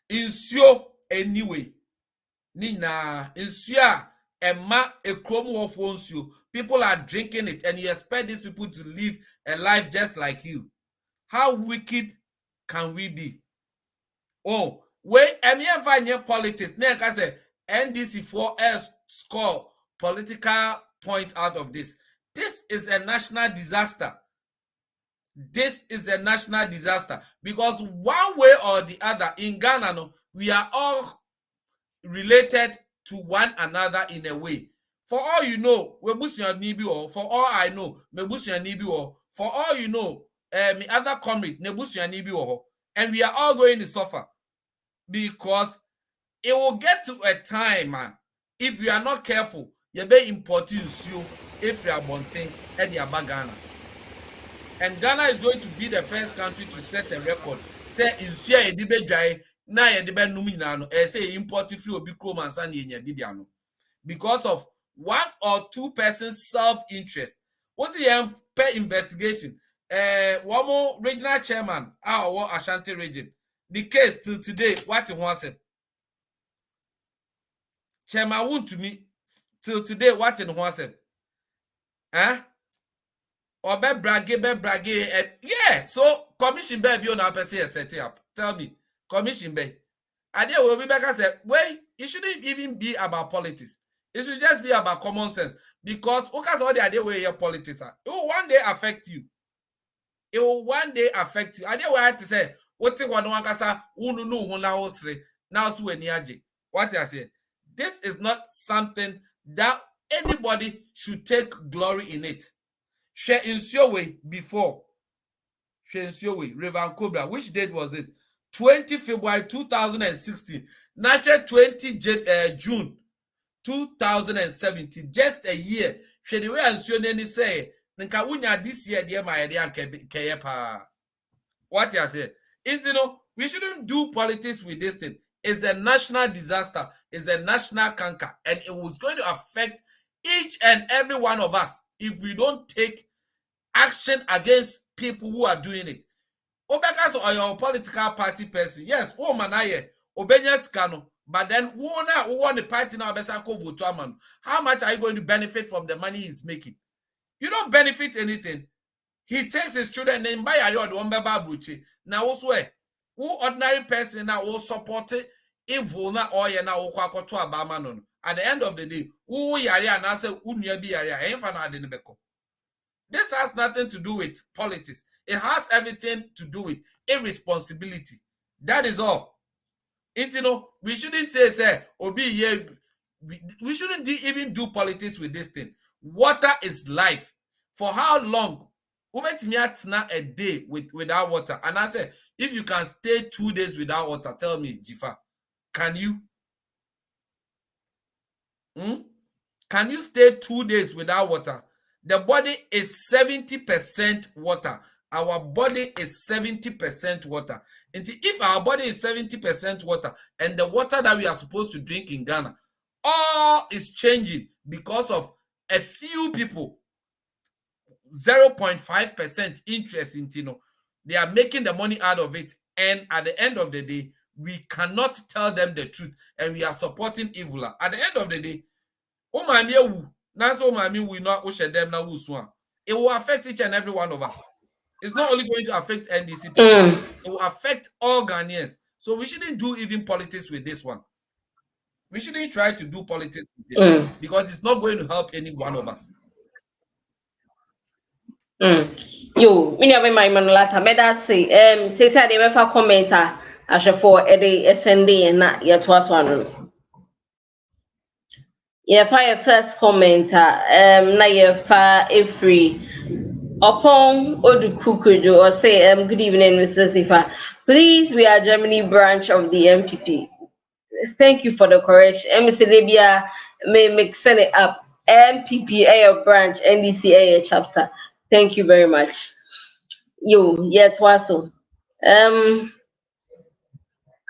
Insure anyway. Nina, insure Emma a chromo of wants you. People are drinking it, and you expect these people to live a life just like you. How wicked can we be? Oh, wait, I'm here finding politics. Like I said, NDC 4S score political point out of this. This is a national disaster. This is a national disaster because one way or the other in Ghana, no, we are all related to one another in a way. For all you know, we busunya nibi or for all I know, me busunya nibi or for all you know, me other comrade ne busunya nibi or, and we are all going to suffer because it will get to a time, man. If we are not careful, you be importing you if you are wanting and you are Ghana. And Ghana is going to be the first country to set a record. Say in share a debate dry, na a debate numinano, say import free obi and sani in because of one or two persons self-interest. What's the per investigation? One more regional chairman, our Ashanti region. The case till today, what he wants it. Chairman won't to me till today, what he wants it. Or be brage, yeah. So commission be on our person set up. Tell me, commission be. And there will be back and say, wait, it shouldn't even be about politics. It should just be about common sense. Because all the idea where your politics are, it will one day affect you. It will one day affect you. I didn't want to say, what you want to say, what I say. This is not something that anybody should take glory in it. Share in your way before. Share in your way. Reverend Cobra. Which date was it? 20 February 2016. Natural 20 June 2017. Just a year. Share the way and show say. This year, dear my idea. What you say? Is we shouldn't do politics with this thing. It's a national disaster. It's a national canker, and it was going to affect each and every one of us if we don't take action against people who are doing it. Obekas or your political party person, yes, oh manaye, obenyas kano, but then who want the party now? How much are you going to benefit from the money he's making? You don't benefit anything. He takes his children and buy a yard one babuchi. Now also, who ordinary person now will support it? Evil na or ya na ukwa to abamanon. At the end of the day, who yari and answer unyabi yari enfana denebeko. This has nothing to do with politics. It has everything to do with irresponsibility. That is all. We shouldn't say obi ye. We shouldn't even do politics with this thing. Water is life. For how long? A day without water. And I said, if you can stay 2 days without water, tell me, Jifa, can you? Can you stay 2 days without water? The body is 70% water. Our body is 70% water. And if our body is 70% water and the water that we are supposed to drink in Ghana, all is changing because of a few people, 0.5% interest in They are making the money out of it. And at the end of the day, we cannot tell them the truth and we are supporting evil. At the end of the day, it will affect each and every one of us. It's not only going to affect NDC people, it will affect all Ghanaians. So we shouldn't do even politics with this one. We shouldn't try to do politics with this because it's not going to help any one of us. Yo, me never my manulata. Better say, say they never comment. I shall for a day SND and not yet was one. Yeah, fire first commenter. Na ye fa free. Upon Odukukudu or say, good evening, Mr. Sifa. Please, we are Germany branch of the NPP. Thank you for the correction. Mr. Libya may make send it up. NPP a branch, NDC a chapter. Thank you very much. You, yet was so.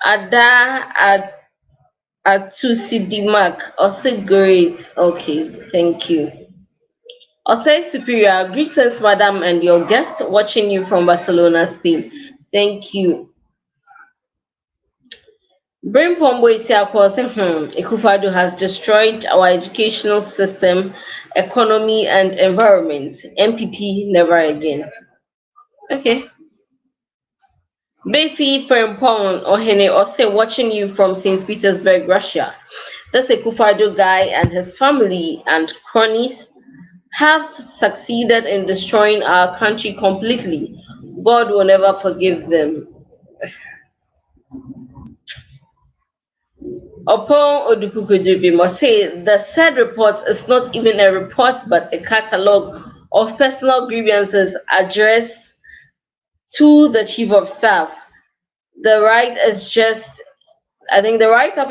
Ada at 2CD Mark, also great. Okay, thank you. Osei Superior, greetings, madam, and your guest watching you from Barcelona, Spain. Thank you. Brain Pombo Ekufado has destroyed our educational system, economy, and environment. MPP never again. Okay. Befi Frempong Ohene Ose watching you from St. Petersburg, Russia. This Ekufado guy and his family and cronies have succeeded in destroying our country completely. God will never forgive them. Upon Odukukudubi must say the said report is not even a report but a catalogue of personal grievances addressed to the chief of staff. The write-up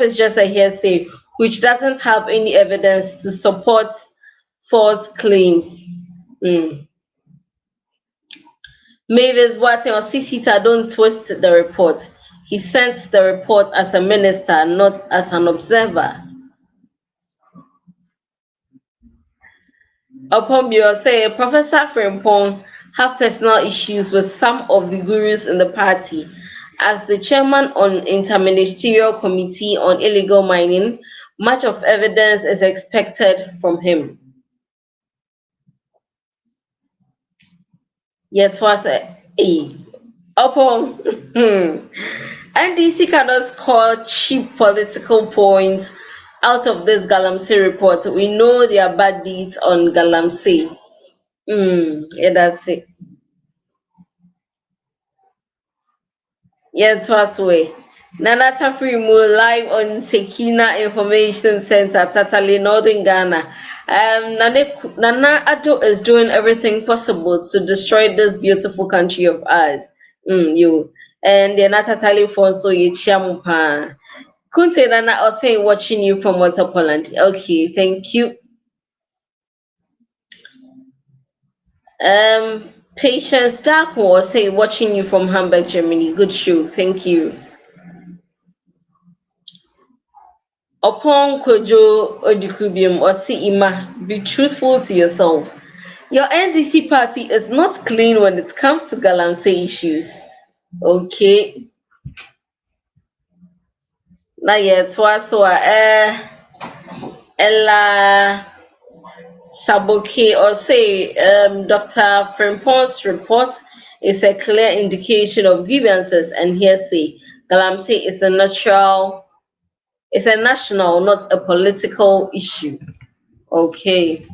is just a hearsay which doesn't have any evidence to support false claims. Mavis Watson or Sisita don't twist the report. He sent the report as a minister, not as an observer. Upon your say, Professor Frimpong have personal issues with some of the gurus in the party. As the chairman on Interministerial Committee on Illegal Mining, much of evidence is expected from him. Yet was a upon NDC cannot score cheap political points out of this Galamsey report. We know their bad deeds on Galamsey. Yeah, that's it. Yeah, twice way. Nana Tafrimu live on Sekina Information Center, Tatali, Northern Ghana. Nana Addo is doing everything possible to destroy this beautiful country of ours. You and they're not totally for so you chamupa. Kunte Nana also watching you from Water Poland. Okay, thank you. Patience Dark was say watching you from Hamburg, Germany. Good show, thank you. Upon Kojo Odikubium or Ima, be truthful to yourself. Your NDC party is not clean when it comes to Galamsey issues. Okay. Now yet was so Ella Saboke or say Dr. Frimpong's report is a clear indication of grievances and hearsay. Galamsey is a national, not a political issue. Okay.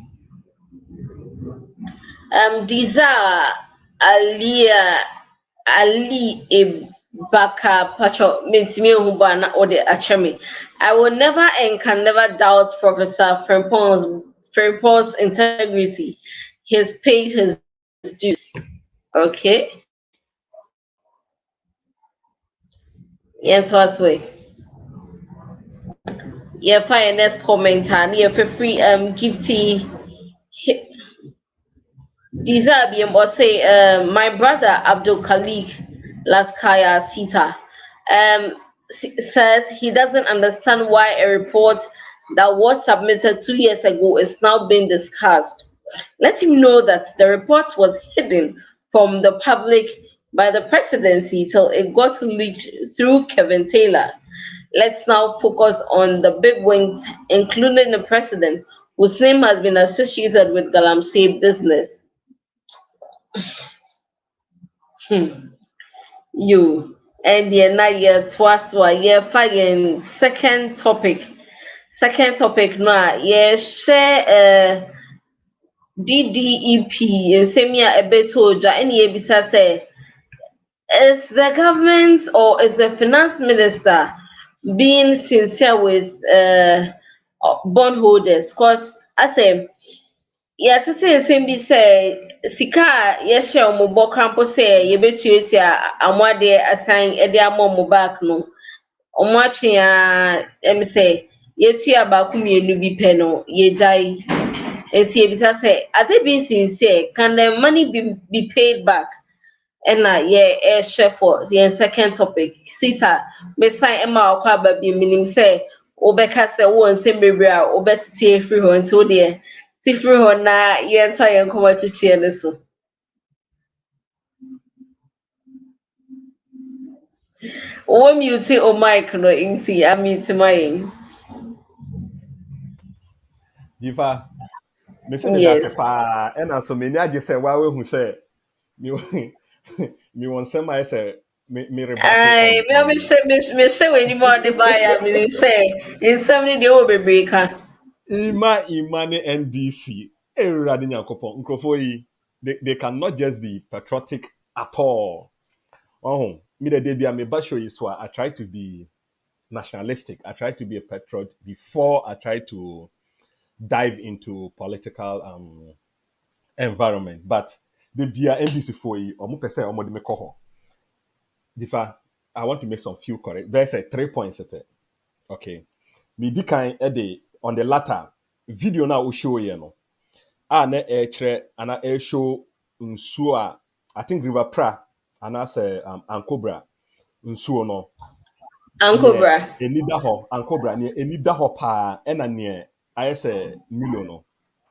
These are Ali Ibaka Pacho Mintimi Hubana or the Achemi. I will never and can never doubt Professor Frimpong's integrity. He's paid his dues. Okay. Yeah, twice way. Yeah, fine. Next comment and yeah, for free gifty. Dizabium or say my brother Abdul Khalik Laskaya Sita says he doesn't understand why a report that was submitted 2 years ago is now being discussed. Let him know that the report was hidden from the public by the presidency till it got leaked through Kevin Taylor. Let's now focus on the big wings, including the president, whose name has been associated with Galamsey business. You and the year twice year fine second topic no yeah share DDEP in semia ebetoja any ebisa say is the government or is the finance minister being sincere with bondholders? Because I say yeah, to say same be say sika yes share mo bokrampo say ye betueti amwade assign e de amom back no omwache ya em say yetua ba kumienu bi pe no ye jai esi ebisa say are they being sincere? Can the money be paid back? And yeah, share for the second topic. Sita, me sign Emma Okwa baby meaning say Obeka say one same baby obet tea free her until there. Tea free her na yeah try and come to cheer this one. Oh mute o mic no inti I mute mine. Diva, me say me Yes. that's pa and so many I just say why we who say me me want some I say me rebate I me say when you more the buyer meaning say in 70 the over breaker. Ima ne NDC everybody nyankopon nkrofo yi they cannot just be patriotic at all. Oh, me the day be me ba show you so I try to be nationalistic. I try to be a patriot before I try to dive into political environment. But the be NDC for you or mo pese or me koho. Difa, I want to make some few correct. There's a 3 points. Okay. Me di kan on the latter video na o show you no. Na chere ana show nsuo a I think River Pra ana say Ankobra nsuo no. Ankobra. Enida ho Ankobra ne enida ho pa na ne ayese million no.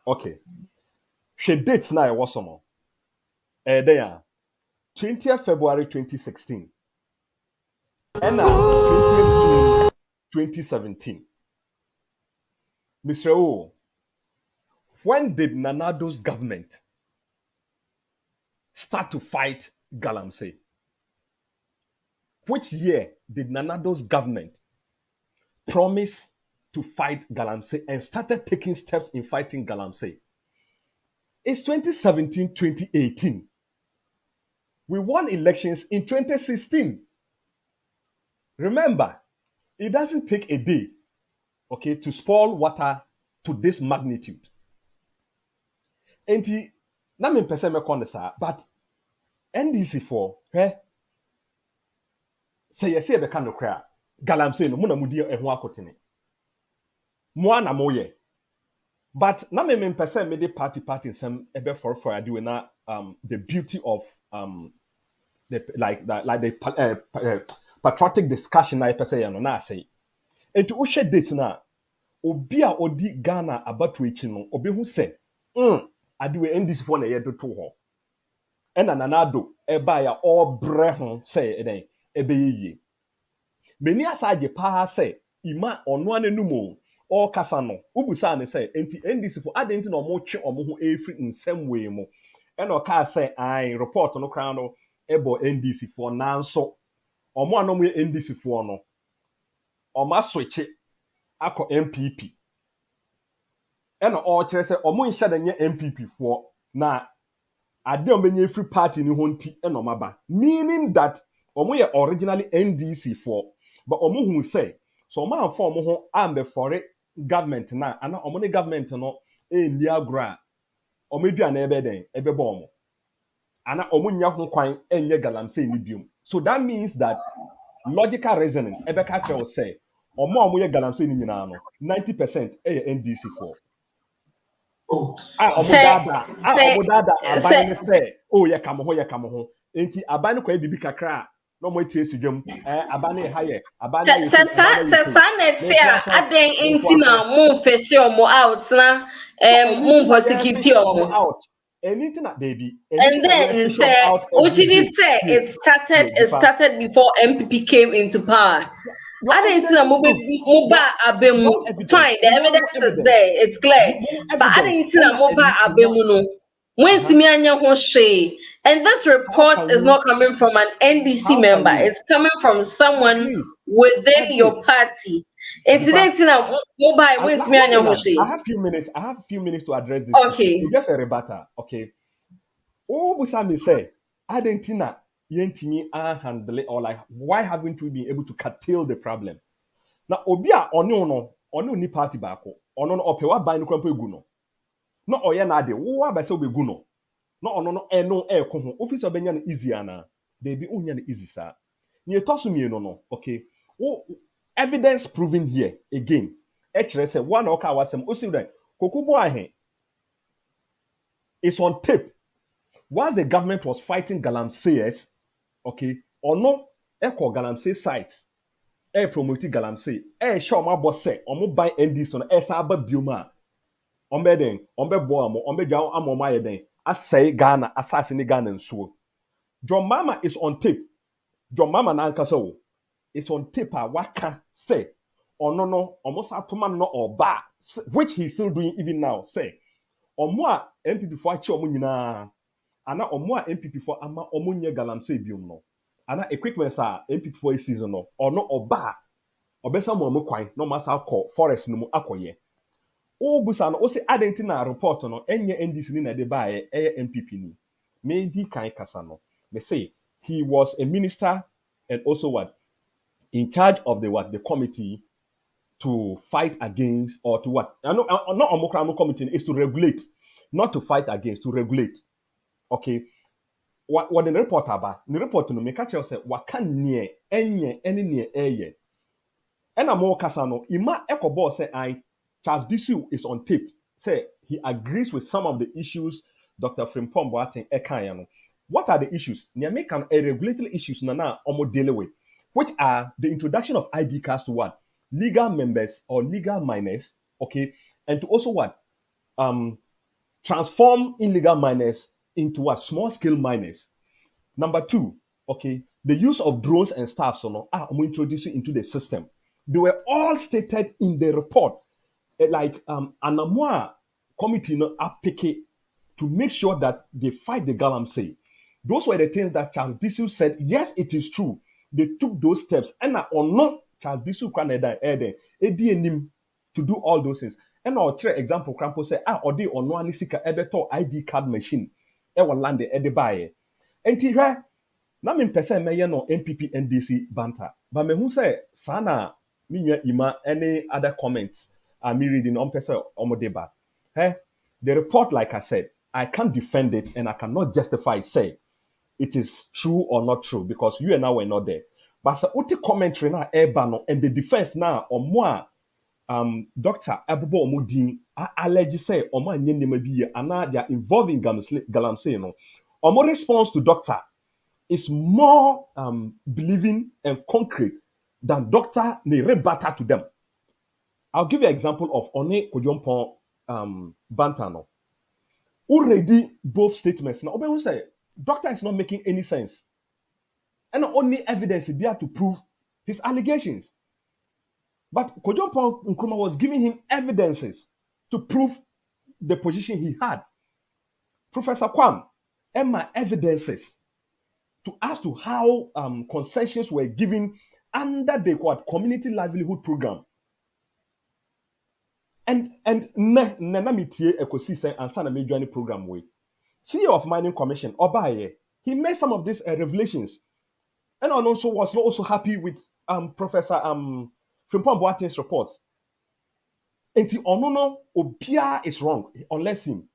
Okay. She dates na e was no. There 20th February 2016 and 20th June 2017. Mr. O, when did Nanado's government start to fight Galamsey? Which year did Nanado's government promise to fight Galamsey and started taking steps in fighting Galamsey? It's 2017, 2018. We won elections in 2016. Remember, it doesn't take a day, okay, to spoil water to this magnitude. And na me pese me kon sa, but NDC for say yes e be kan no kra Galamsey no mo na mudi e ho akotene mo na mo ye, but na me pese me de party nsem e be for ade we na the beauty of the patriotic discussion na pese ye no na say enti wo hwe date na obi a odi Ghana abatu echi no obi hu se ade we NDC for na ye do to ho ena Nanado eba ya obre ho say eden ebe yeye meni asaje pa say ima ono anenumo o kasa no ubusa ne say enti NDC for ade enti no mo twe omo ho efri nsem we mo ena o ka say ai report no kran no ebo NDC for nanso omo anom ye NDC for no oma switch akọ NPP ena o kire say omo nhya da nye NPP for na ade omenye free party ni ho nti ena omaba, meaning that omo ye originally NDC for but omo hu say so omo am for omo ho ambe for government na ana omo ne government no enli agra omo dua na ebe den ebe bo omo ana omo nya ho kwan enye Galamsey ni biom. So that means that logical reasoning ebe ka tell say omo ye Galamsey ni nyina no 90% NDC for Omodada abane say oh ye kam ho enti abane kwa bibi kakra no mo tie sidwam abane ha ye abane se aden enti na mo fese omo out na mo prosecute omo out anything that they be, And anything that you have then to shop say, out every Ochidi day. say it Yeah, started before MPP came into power. your I didn't see evidence a is good. mobile abemu. One evidence. Fine, the evidence is Evidence. there, it's clear. But I didn't see a mobile abemu no. When Simianya Hoshe, and this report is not coming from an NDC member, it's coming from someone within your party. And today, mobile when Simianya Hoshe. I have a few minutes to address this Okay. issue. It's just a rebuttal. Okay. Oh, Busami say, Argentina, yentimi handle it, or like, why haven't we been able to curtail the problem? Now, Obia, ono ni party bako, ono opewa by no crumple guno. No, oya nade, wa by so be guno. No, ono no koho. Office of Benyan easy ana. Baby, unyan easy, sir. Nye tosumi no, okay. Oh, evidence proven here again. Say one oka wasem osire kokubo ahe is on tape. Once the government was fighting galamseyers, okay, or no, echo galamsey sites, promoting galamsey, show my boss say, buy NDC on Saba Bioma, Ombeden, Boamo, Ombeja Amomaya den, I say Ghana, assassin Ghana and so. John Mama is on tape. John Mama Nankaso is on tape. What can say? Or no, almost a man no or bar, which he's still doing even now. Say, or more MPP for Chomunina. Ana omo MPP for ama omo nye galamsey biom no ana equipment sa MPP for a season no or no oba obesa mo kwan no masa call forest no mu akoye o busa no o se identity report no enye NDC ni na de ba MPP ni me di kan kasa no me say he was a minister and also what in charge of the committee to fight against or to what I know not omokra committee is to regulate, not to fight against, to regulate. Okay, what the report about? The report no make sure say what can near any near aye. And I'm more kasano. Ima ekobo say I Charles Bisu is on tape. Say he agrees with some of the issues Dr. Frimpong Boateng ekayano. What are the issues? Near make an regulatory issues na omo deal with, which are the introduction of ID cards to what legal members or legal minors. Okay, and to also what transform illegal minors into what small-scale miners. Number 2, okay, the use of drones and staff introducing into the system. They were all stated in the report. Like Anamwa committee pick to make sure that they fight the galamsey. Those were the things that Charles Bisu said. Yes, it is true. They took those steps. And or not Charles Bisu to do all those things. And our example, Crampo say, or they on one sika ebeto ID card machine. Land the buy. And here, na me person me no NPP NDC banter. But me who say sana minya ima any other comments me reading on person omodeba. The report, like I said, I can't defend it and I cannot justify say it is true or not true because you and I were not there. But so uti commentary na ebano and the defense now or more Dr. Abubo Omudin allege say Oma Nyenema bi and they are involved in galamsey no. Omo response to doctor is more believing and concrete than doctor ne rebuttal to them. I'll give you an example of One Kojompon Bantano. Already both statements now. Obe say doctor is not making any sense. And only evidence be to prove his allegations. But Kojompon Nkrumah was giving him evidences to prove the position he had. Professor Kwam, Emma evidences to as to how concessions were given under the community livelihood program. And Nenamitie Ekosise and Sana Major program way. CEO of Mining Commission, Obaye, he made some of these revelations. And also was not also happy with Professor Frimpong Boateng's reports. And the Onono Obia is wrong unless him.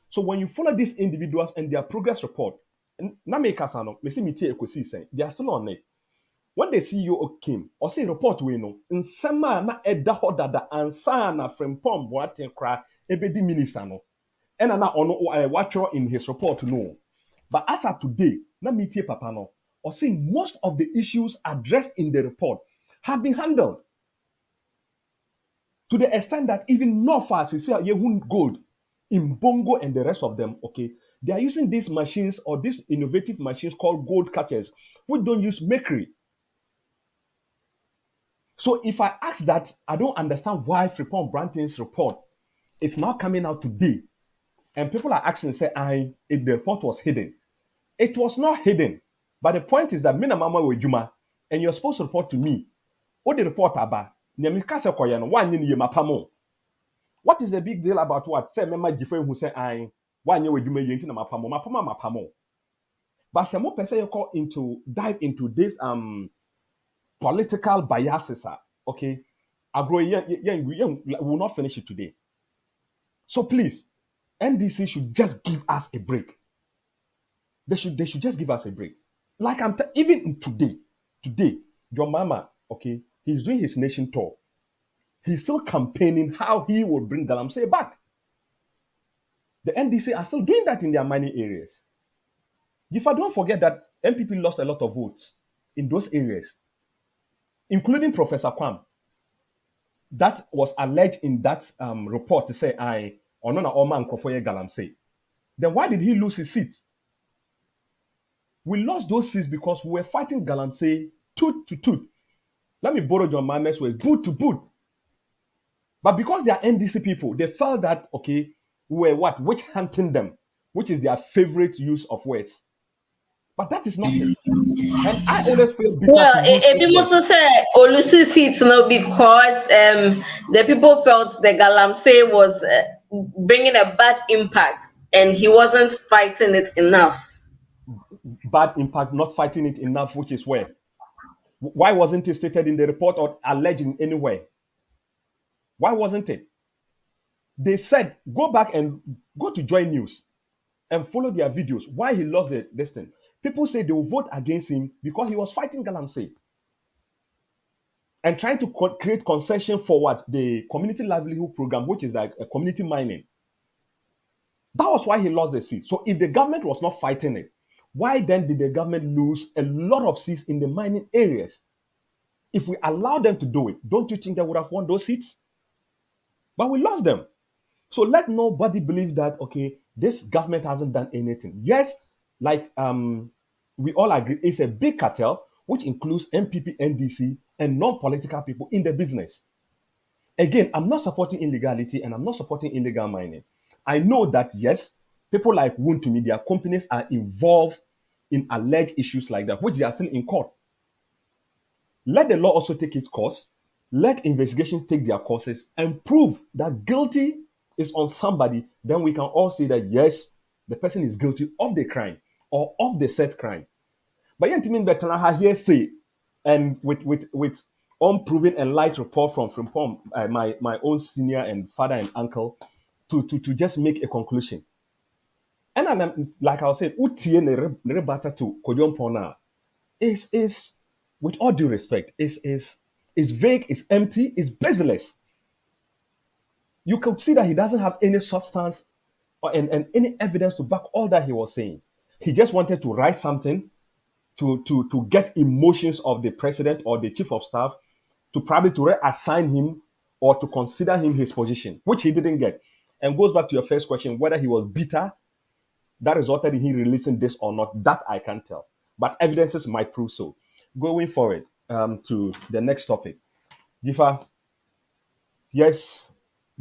So when you follow these individuals and their progress report, they are still on it. When the CEO came, or say report we know, in sema na eda hodada ansa na Frimpong Boateng kra ebedi minister no. And na ono watcher in his report no. But as of today, na metie papa no, or saying most of the issues addressed in the report have been handled. To the extent that even Norfas is say Yehun Gold, in Bongo and the rest of them, okay, They are using these machines or these innovative machines called gold cutters, which don't use mercury. So if I ask that, I don't understand why Fripon Branton's report is now coming out today. And people are asking, say, if the report was hidden. It was not hidden. But the point is that me na mama we juma, and you're supposed to report to me. What the report about? What is the big deal about what? Say, member different who say, one year we juma yenti na mapamo. But some more person you dive into this political biases, okay? We will not finish it today. So please, NDC should just give us a break. They should just give us a break. Like even today, your mama, okay, he's doing his nation tour. He's still campaigning how he will bring Galamsey back. The NDC are still doing that in their mining areas. If I don't forget that NPP lost a lot of votes in those areas, including Professor Kwam. That was alleged in that report to say, Onona Oman Kofoye Galamsey. Then why did he lose his seat? We lost those seats because we were fighting Galamsey tooth to tooth. Let me borrow John Mames words, boot to boot. But because they are NDC people, they felt that, okay, we were witch hunting them, which is their favorite use of words. But that is not it. And I always feel bitter. Well, people also say Olusi seats, because the people felt the Galamsey was bringing a bad impact, and he wasn't fighting it enough. Bad impact, not fighting it enough, which is where? Why wasn't it stated in the report or alleged in any way? Why wasn't it? They said, go back and go to Joy News and follow their videos. Why he lost this thing. People say they will vote against him because he was fighting Galamsey and trying to create concession for what? The community livelihood program, which is like a community mining. That was why he lost the seat. So if the government was not fighting it, why then did the government lose a lot of seats in the mining areas? If we allowed them to do it, don't you think they would have won those seats? But we lost them. So let nobody believe that, okay, this government hasn't done anything. Yes, like we all agree, it's a big cartel, which includes NPP, NDC, and non-political people in the business. Again, I'm not supporting illegality and I'm not supporting illegal mining. I know that, yes, people like Woon to Media companies are involved in alleged issues like that, which they are still in court. Let the law also take its course. Let investigations take their courses and prove that guilty is on somebody. Then we can all say that, yes, the person is guilty of the crime or of the said crime. But you mean better now hearsay and with unproven and light report from my own senior and father and uncle to just make a conclusion. And I'm, like I was saying, utie ne rebata to Kodyon Pona is with all due respect, is vague, is empty, is baseless. You could see that he doesn't have any substance and any evidence to back all that he was saying. He just wanted to write something to get emotions of the president or the chief of staff to probably to reassign him or to consider him his position, which he didn't get. And goes back to your first question, whether he was bitter, that resulted in him releasing this or not, that I can't tell. But evidences might prove so. Going forward to the next topic. Gifa, yes,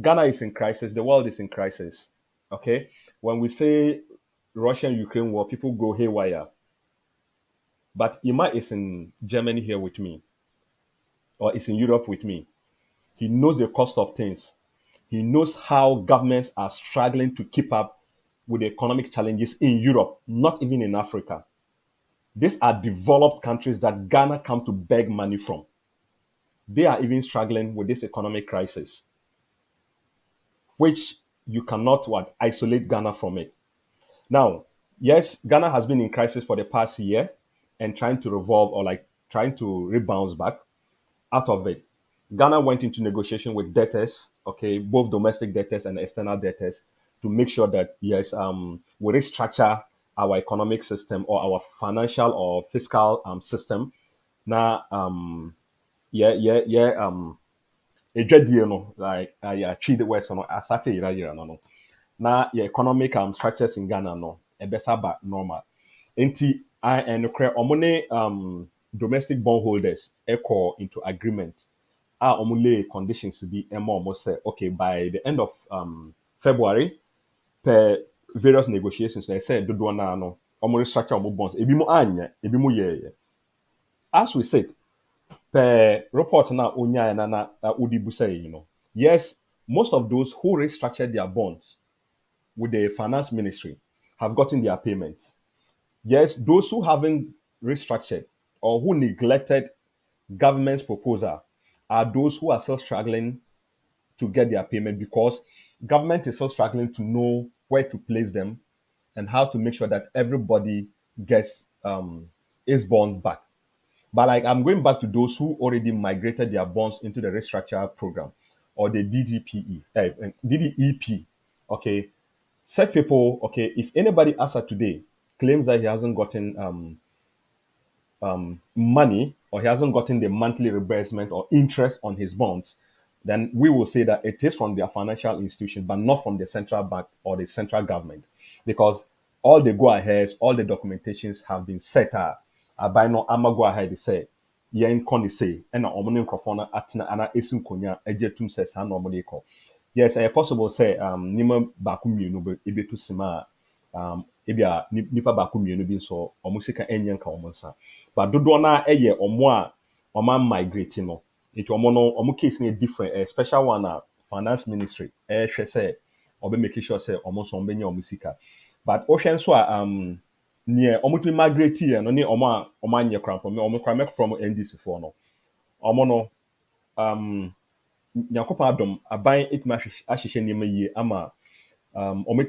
Ghana is in crisis. The world is in crisis. Okay? When we say Russian-Ukraine war, people go haywire. But Ima is in Germany here with me, or is in Europe with me. He knows the cost of things. He knows how governments are struggling to keep up with the economic challenges in Europe, not even in Africa. These are developed countries that Ghana come to beg money from. They are even struggling with this economic crisis, which you cannot isolate Ghana from it. Now, yes, Ghana has been in crisis for the past year and trying to revolve or trying to rebound back out of it. Ghana went into negotiation with debtors, okay, both domestic debtors and external debtors, to make sure that, yes, we restructure our economic system or our financial or fiscal system. Now, treat the West no asate ira no. Now, economic structures in Ghana no. ebesaba normal. Enti and omone domestic bondholders echo into agreement. Omule conditions to be more say okay by the end of February per various negotiations they said do na no omo restructure omo bonds ebi mu anya ebi mu ye. As we said per report na onya na odibu say yes, most of those who restructured their bonds with the finance ministry have gotten their payments. Yes, those who haven't restructured or who neglected government's proposal are those who are still struggling to get their payment because government is still struggling to know where to place them and how to make sure that everybody gets his bond back. But like I'm going back to those who already migrated their bonds into the restructure program or the DDEP. Okay, such people. Okay, if anybody as of today claims that he hasn't gotten money or he hasn't gotten the monthly reimbursement or interest on his bonds, then we will say that it is from their financial institution, but not from the central bank or the central government, because all the go-aheads, all the documentations have been set up. By no, I'ma go ahead and say, yen koni say, and omoni microphone atina ana esim konya ejetum says han omoni ko. Yes, possible say nima baku mienu be ebetu sima ebia nipa baako mmienu bi nso ɔmo sika enye nka ɔmo nsa but dodoɔ na ɛyɛ ɔmo a ɔmo migrate no nti ɔmo no ɔmo case no different a special one a finance ministry ɛhwɛ sɛ ɔbɛ make sure sɛ ɔmo nso ɔmo bɛnya ɔmo sika but ɔhwɛ nso a neɛ ɔmo tumi migrate yɛ no ne ɔmo a ɔmo anyɛ krampo ɔmo krampo from NDC foɔ no ɔmo no nyakopɔn adom aban etumi ahyehyɛ nneɛma yie ama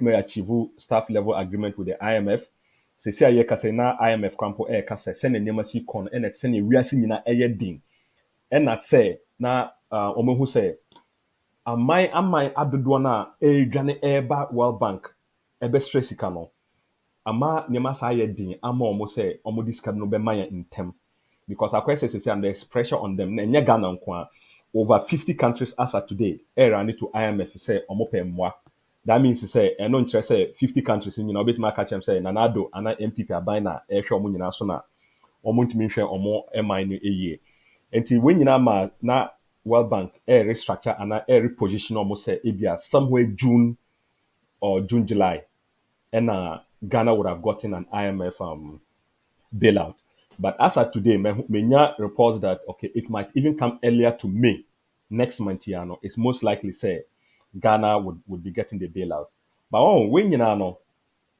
may achieve staff level agreement with the IMF. Se a kasa na IMF krampo kasa send the nneɛma si kon and send the wiase nyina ɛyɛ din. Ɛna sɛ na ɔmo say amai adodoɔ na ɛredwane ɛreba World Bank ɛbɛ stress sika no. Ama nneɛma saa yɛ din ama ɔmo sɛ ɔmo di sika no bɛma yɛ ntɛm because akwɛsɛ say and there's pressure on them na ɛnyɛ Ghana nko a over 50 countries as of today ɛrane to IMF sɛ ɔmo pɛ mmoa. That means say no interest say 50 countries in bit my catch them say nanado and NPP aban na ehwe omo nyina so na omo ntimi hwe omo MI no eye enti when nyina ma na World Bank restructure and reposition omo say ebia somewhere June or July and Ghana would have gotten an IMF bailout. But as of today menya reports that okay it might even come earlier to May next month no it's most likely say Ghana would be getting the bailout. But when you know,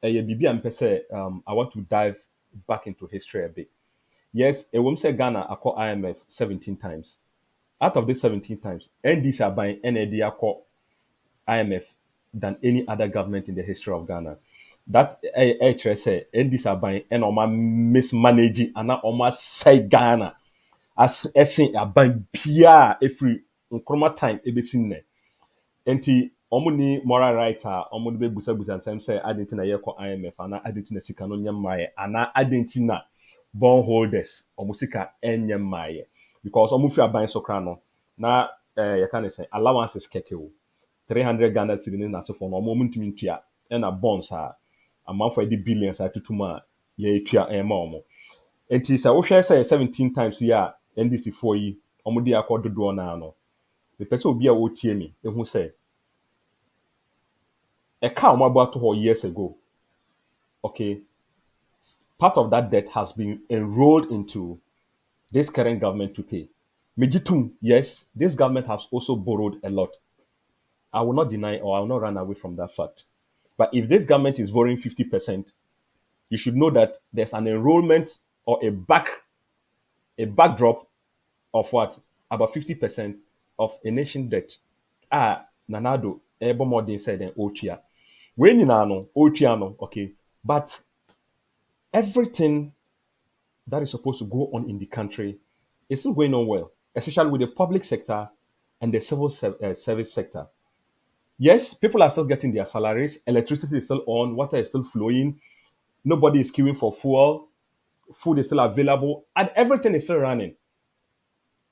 I want to dive back into history a bit. Yes, a woman say Ghana acquired IMF 17 times. Out of these 17 times, NDC are buying NAD acquired IMF than any other government in the history of Ghana. That say NDC are buying and oma mismanage and oma say Ghana as essing a buying pia every time everything. Enti ɔmo ni moral right a ɔmo de busa nsɛm sɛ adenti na yɛkɔ IMF ana adenti na sika no nyɛ mmaayɛ ana adenti na bond holders ɔmo sika ɛnyɛ mmaayɛ because ɔmo fi aban so kra no na yɛka ne sɛ allowances kɛkɛ o 300 Ghana cedi ne n'asefo no ɔmo ntumi ntua ɛna bonds a amanfo de billions atutum a yɛtua ɛma ɔmo enti sɛ wohwɛ sɛ 17 times yi a NDC foɔ yi ɔmo de akɔ dodoɔ na no the person obi a wotie me ehu say a car to her years ago. Okay, part of that debt has been enrolled into this current government to pay. Mejitum, yes, this government has also borrowed a lot. I will not deny or I will not run away from that fact. But if this government is borrowing 50%, you should know that there's an enrollment or a backdrop of what? About 50% of a nation debt. Nanado, ebo more than said than Ochia. When you know, Ochiano, okay, but everything that is supposed to go on in the country is still going on well, especially with the public sector and the civil service sector. Yes, people are still getting their salaries, electricity is still on, water is still flowing, nobody is queuing for fuel, food is still available, and everything is still running.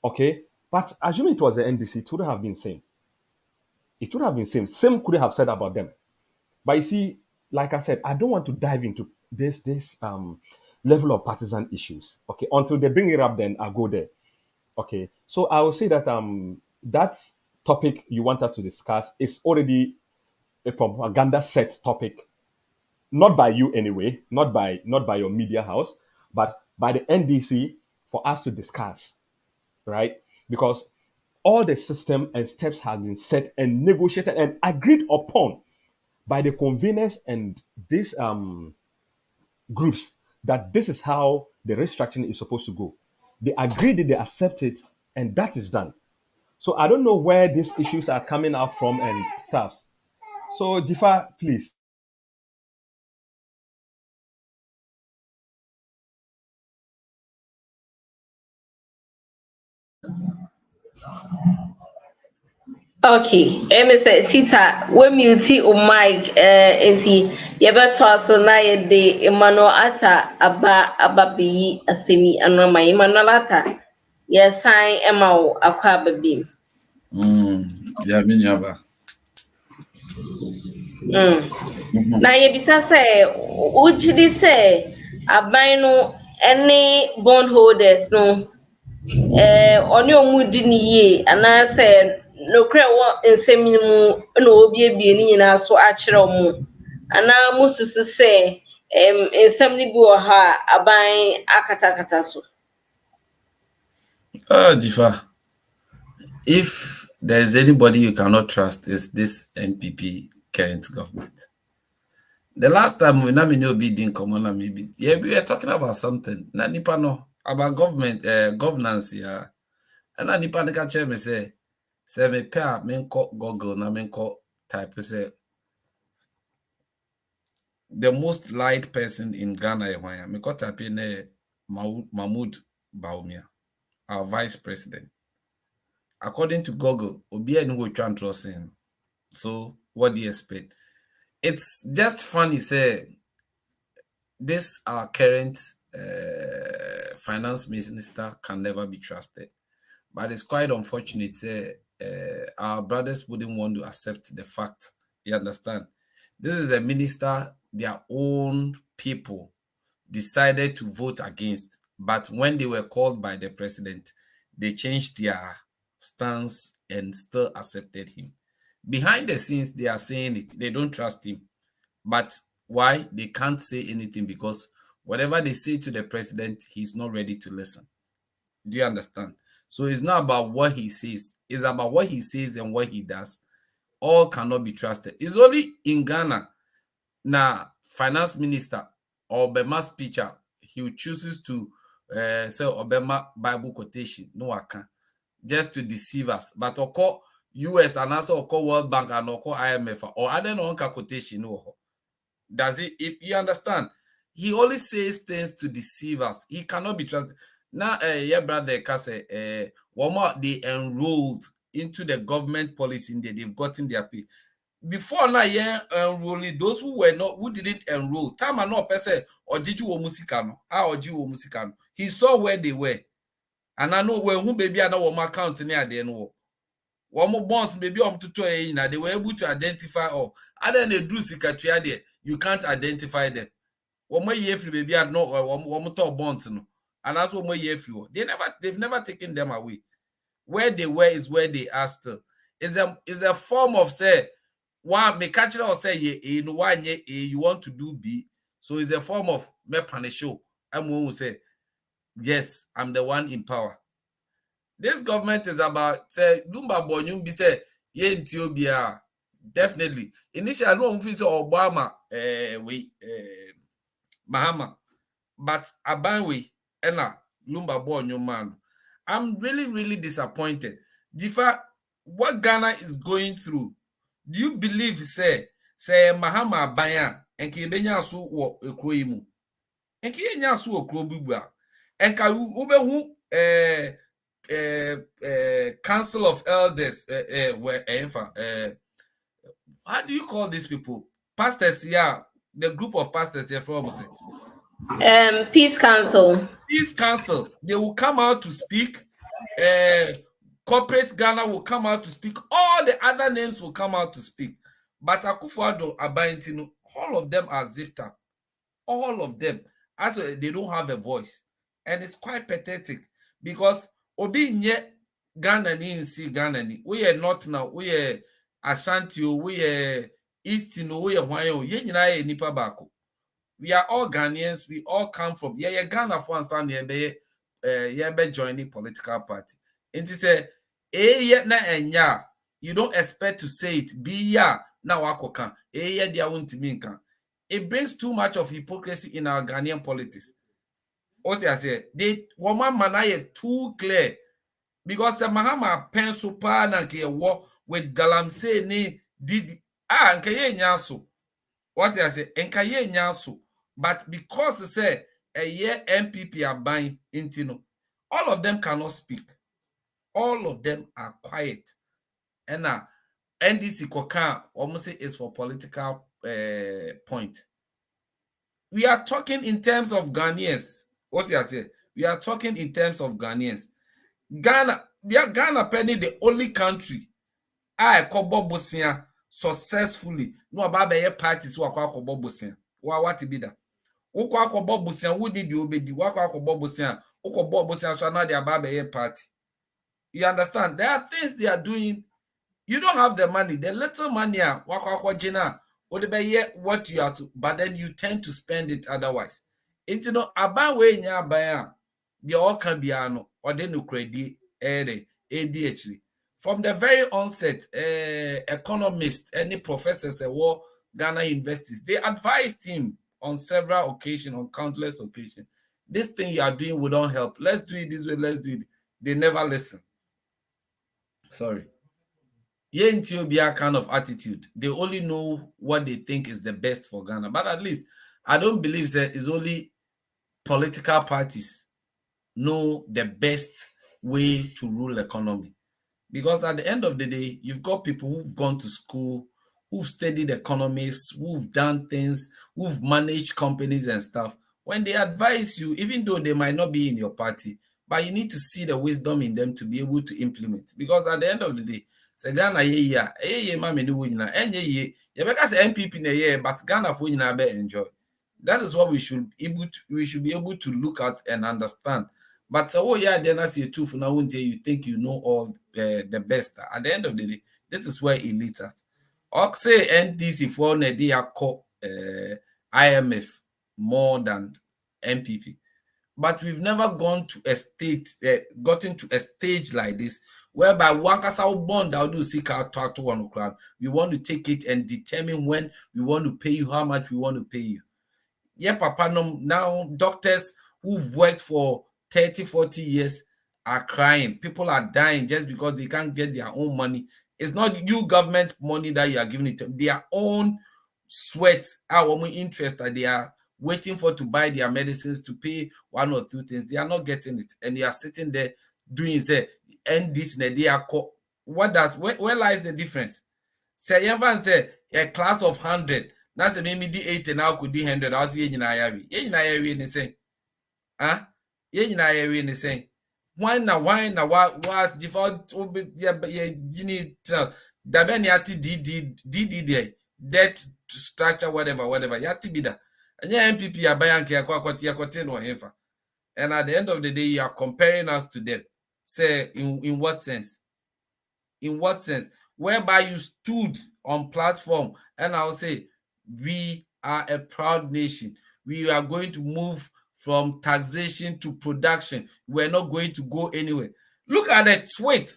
Okay, but assuming it was the NDC, it wouldn't have been same. It would have been same. Same could have said about them. But you see, like I said, I don't want to dive into this level of partisan issues. Okay, until they bring it up, then I'll go there. Okay, so I will say that that topic you wanted to discuss is already a propaganda set topic, not by you anyway, not by your media house, but by the NDC for us to discuss, right? Because all the system and steps have been set and negotiated and agreed upon by the conveners and these groups that this is how the restructuring is supposed to go. They agreed, they accept it, and that is done. So I don't know where these issues are coming out from and stuffs. So Jifa, please. Okay, say Sita, when you see o mic, enti yebeto aso na yede Emmanuel Ata aba bi asemi anoma Emmanuel Ata. Yes, sign Emma akwa baby. Yeah, me nyaba. Na yebisa say ujidi say aban no any bondholders no oni omudi ni ye ana say Nokware nsem ni mu na obi ebie ni nyina so akere omo ana mususu say nsem ni bi wo ha aban akatakata so. Difa, if there's anybody you cannot trust, is this NPP current government. The last time we didn't come on, maybe we were talking about something. Na nipa no about government governance yeah. And na nipa ne ka che me say me pair me Google na me type say the most liked person in Ghana me type in Mahmoud Baumia, our vice president. According to Google, obi any wo twan trusting. So what do you expect? It's just funny say this our current finance minister can never be trusted. But it's quite unfortunate our brothers wouldn't want to accept the fact. You understand? This is a minister their own people decided to vote against. But when they were called by the president, they changed their stance and still accepted him. Behind the scenes, they are saying it. They don't trust him. But why? They can't say anything because whatever they say to the president, he's not ready to listen. Do you understand? So it's not about what he says. It's about what he says and what he does. All cannot be trusted. It's only in Ghana. Now, finance minister or Obama speaker, he chooses to say Obama Bible quotation. No, I can't. Just to deceive us. But oko US and also oko World Bank and oko IMF or other non-ka quotation. No. Does it? If you understand? He only says things to deceive us. He cannot be trusted. Now, yeah, brother, one more they enrolled into the government policy in there. They've gotten their pay. Before now, yeah, enrolling those who didn't enroll. Time and no person or did you musikano? Or did you musikano? He saw where they were, and I know where who baby I know my account near the end. One more bonds maybe they were able to identify all. Other than the do secretary there, you can't identify them. One more year free baby I know one more bonds no. And that's what they've never taken them away. Where they were is where they are still. Is a form of say one may catch it or say in one year you want to do B. So it's a form of me punish you. I'm going to say, yes, I'm the one in power. This government is about say Lumba Bonyum be say ye in Ethiopia. Definitely. Initially, no say Obama Mahama. But Abanwe Ena Lumba Bonyum man. I'm really, really disappointed. Jifa, what Ghana is going through, do you believe say Mahama Bayan and Kibenya su wo ekroimu? And Kenya su okrobubua. And ka ubehu Council of Elders how do you call these people? Pastors, yeah. The group of pastors here from Peace Council. Peace Council. They will come out to speak. Corporate Ghana will come out to speak. All the other names will come out to speak. But Akufo-Addo Abayintinu, all of them are zipped up. All of them, as they don't have a voice, and it's quite pathetic because obi nye Ghana ni nsi Ghana ni we are not now we are Ashanti we are East no we are Hwan ye nyina ye nipa bako. We are all Ghanaians, we all come from Ghana for ansan ye be joining political party. It is a ye na enya, you don't expect to say it be ya na wakoka ye dia wontimi nka. It brings too much of hypocrisy in our Ghanaian politics. What I say, they woman manaye too clear because the Mahama pencil pan and ke war with galamse ni did nkaye nyaso. What I say, nkaye nyaso, but because say a year NPP are buying intino, all of them cannot speak. All of them are quiet. And now NDC koka almost say is for political point. We are talking in terms of Ghanaians. What you are saying? We are talking in terms of Ghanaians. Ghana penny the only country I kobo bosia successfully. No about parties who are kobo bosia. What be that? Who kobo bosia? Who did you obedi? Who kobo bosia? Who kobo bosia? So now they are about party. You understand? There are things they are doing. You don't have the money. The little money, what you have to, but then you tend to spend it otherwise. It's about way nya the all can be or then no credit ADHD. From the very onset, economists, any professors at Ghana universities, they advised him on several occasions, on countless occasions. This thing you are doing will not help. Let's do it this way, let's do it. They never listen. Sorry. Ethiopia kind of attitude. They only know what they think is the best for Ghana. But at least I don't believe that it's only political parties know the best way to rule the economy. Because at the end of the day, you've got people who've gone to school, who've studied economics, who've done things, who've managed companies and stuff. When they advise you, even though they might not be in your party, but you need to see the wisdom in them to be able to implement. Because at the end of the day, say Ghana ye mama ni wunyina enye ye beka say NPP na ye but Ghana for nyina be enjoy. That is what we should be able to look at and understand. But so then I see too for now you think you know all the best. At the end of the day, this is where elite at. Or say NDC for they are called IMF more than NPP. But we've never gone to a state, gotten to a stage like this, whereby one bond I'll do seek out to 1 o'clock. We want to take it and determine when we want to pay you, how much we want to pay you. Yeah, Papa, now doctors who've worked for 30, 40 years are crying. People are dying just because they can't get their own money. It's not you government money that you are giving it to them. Their own sweat, our interest that they are waiting for to buy their medicines, to pay 1 or 2 things. They are not getting it. And they are sitting there doing and this and they are where lies the difference? Say a class of 100. Now say maybe 80 now could be 100. I'll see you say, huh? You say, why was default debt structure, whatever. Yati bida. And yeah, NPP are buying or and at the end of the day, you are comparing us to them. Say, in what sense? In what sense? Whereby you stood on platform and I'll say, we are a proud nation. We are going to move from taxation to production. We're not going to go anywhere. Look at the tweet.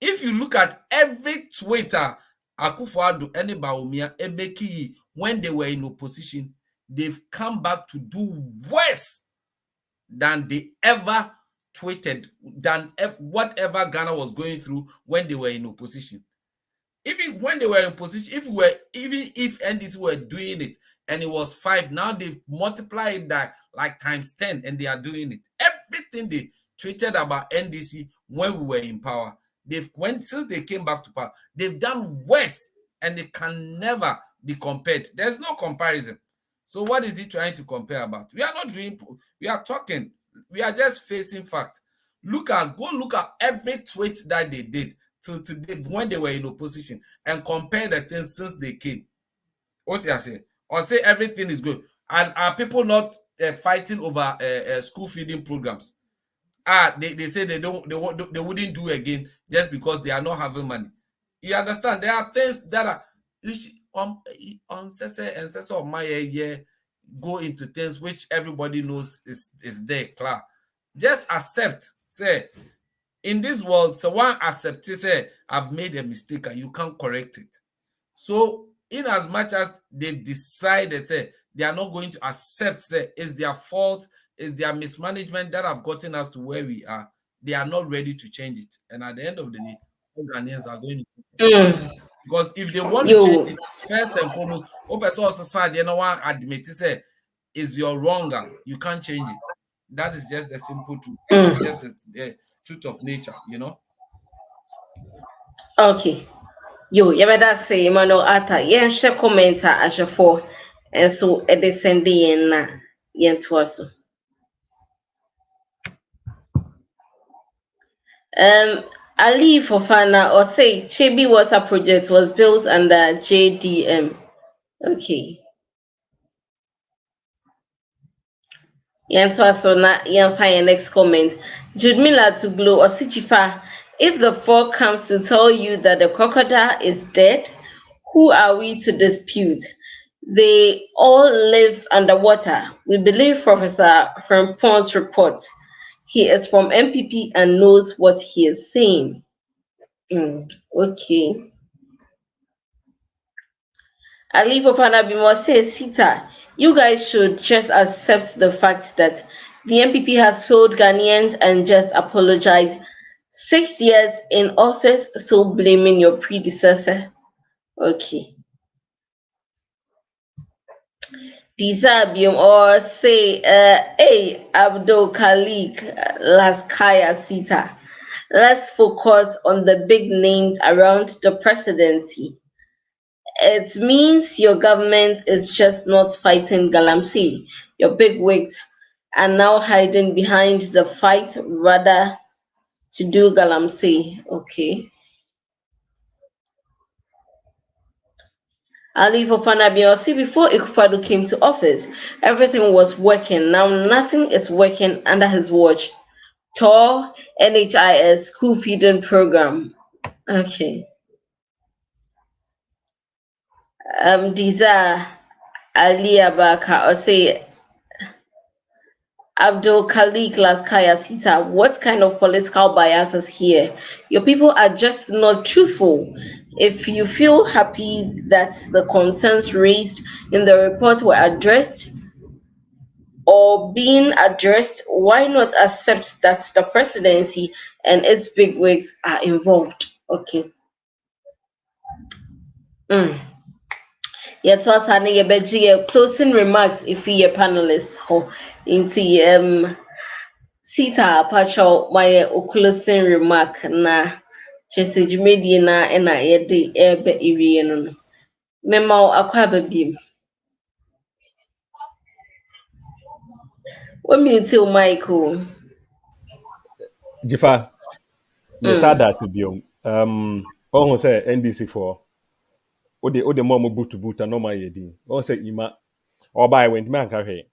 If you look at every Twitter, Akufo-Addo, Baumia, Ebeki, when they were in opposition, they've come back to do worse than they ever tweeted, than whatever Ghana was going through when they were in opposition. Even when they were in position, even if NDC were doing it and it was 5, now they've multiplied that like times 10 and they are doing it. Everything they tweeted about NDC when we were in power, since they came back to power, they've done worse and they can never be compared. There's no comparison. So what is he trying to compare about? We are not doing, we are talking, we are just facing fact. Go look at every tweet that they did till today when they were in opposition and compare the things since they came. What I say? or say everything is good. And are people not fighting over school feeding programs? They say they wouldn't do again just because they are not having money. You understand? There are things that are on Sese and Sese of my year go into things which everybody knows is there, clear. Just accept, say, in this world, so one accepts, say, I've made a mistake and you can't correct it. So, in as much as they've decided, say, they are not going to accept, say, it's their fault, it's their mismanagement that have gotten us to where we are, they are not ready to change it. And at the end of the day, all Ghanaians are going to. Because if they want to change it, first and foremost, society, you know what, admit to say, is your wronger. You can't change it. That is just the simple truth. It's just the truth of nature, you know. Okay. Yo, yabada say Emmanuel Ata, yen share commenter ashafo, and so it is sending na yen twaso. Ali Fofana or say Chebi Water Project was built under JDM. Okay. Yen twaso na yen find next comment. Judmila to glow or Sichifa. If the frog comes to tell you that the crocodile is dead, who are we to dispute? They all live underwater. We believe Professor Frimpong's report. He is from NPP and knows what he is saying. Okay. Ali Popana Bimo says, Sita, you guys should just accept the fact that the NPP has failed Ghanaians and just apologize. 6 years in office, so blaming your predecessor. Okay. Disabium or say, hey, Abdul Khalik Laskaya Sita. Let's focus on the big names around the presidency. It means your government is just not fighting Galamsey. Your big wigs are now hiding behind the fight rather to do Galamsey. Okay. Ali Fofana Biossi, before Ikufadu came to office, everything was working. Now nothing is working under his watch. TOR NHIS school feeding program. Okay. These are Ali Abaka or say Abdul Khalik Laskaya Sita. What kind of political bias is here? Your people are just not truthful. If you feel happy that the concerns raised in the report were addressed or being addressed, why not accept that the presidency and its bigwigs are involved? Okay. Yet was having a closing remarks if we are panelists into Sita Pacho my closing remark na chesage media na ena yede ebe iriye no. Mema akwaba bim. When you tell Michael. Jifa, me sada si biom. On say NDC for ode mo butu no ma yedi. On say ima or by went man ka hwe.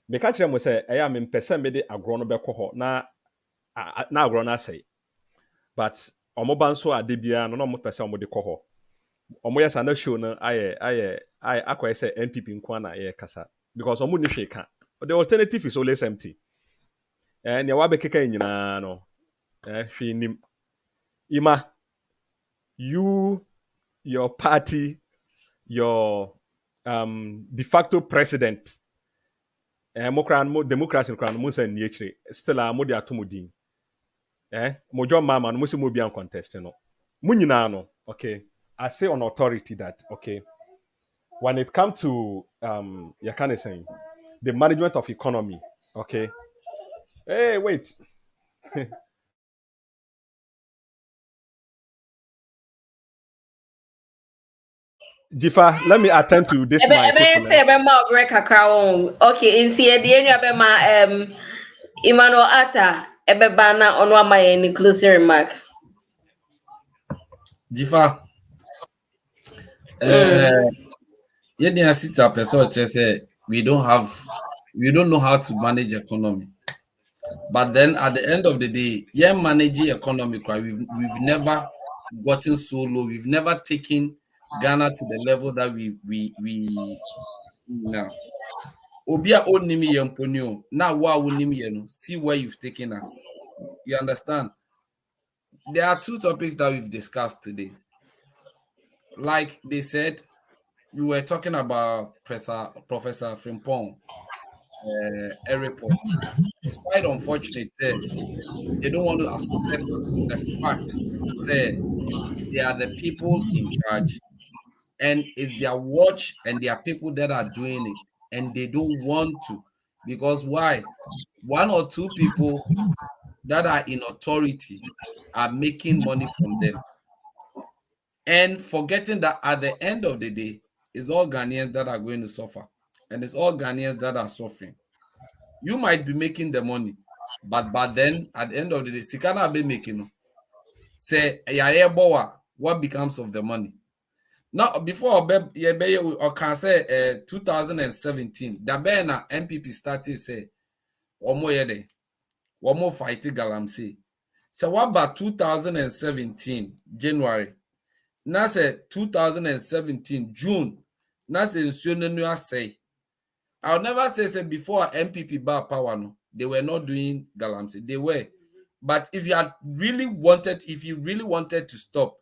Me ka kire mo say eya me mpese me de agro no bekọ ho na agro na say. But omo ban so ade bia no mo pese omo de kọ ho. Omo yesa na show no aye akwa say NPP nko na ye kasa because omo ni hwe ka. The alternative is always empty. And ya wabe keka nyina no. Hwe nim. Ima, you, your party, your de facto president, democracy kran mo san ni akire still a mo de atomodin. Mo jo mama no mo se mo bi an contest no. Mo nyina no, okay. I say on authority that okay, when it comes to you can say the management of economy, okay. Hey, wait. Jifa, let me attend to this mic. Okay, in see the area Emmanuel Ata ebebana onwa my any closing remark. Jifa. Yeah, sit up just say we don't know how to manage economy. But then at the end of the day, yeah, managing economy, right? We've never gotten so low. We've never taken Ghana to the level that we now. Obia onimi yemponio. Now wa unimi see where you've taken us. You understand? There are two topics that we've discussed today. Like they said, we were talking about Professor Frimpong a report. It's quite unfortunate that they don't want to accept the fact, say they are the people in charge, and it's their watch and their people that are doing it, and they don't want to. Because why? One or two people that are in authority are making money from them. And forgetting that at the end of the day, it's all Ghanaians that are going to suffer. And it's all Ghanaians that are suffering. You might be making the money, but then at the end of the day, Sikana be making. Say, what becomes of the money? Now, before or can say 2017, the Bena NPP started say, one more fight galamsey. So what about 2017 January? Now say 2017 June. Now say I'll never say before NPP bar power no, they were not doing galamsey. They were. But if you really wanted to stop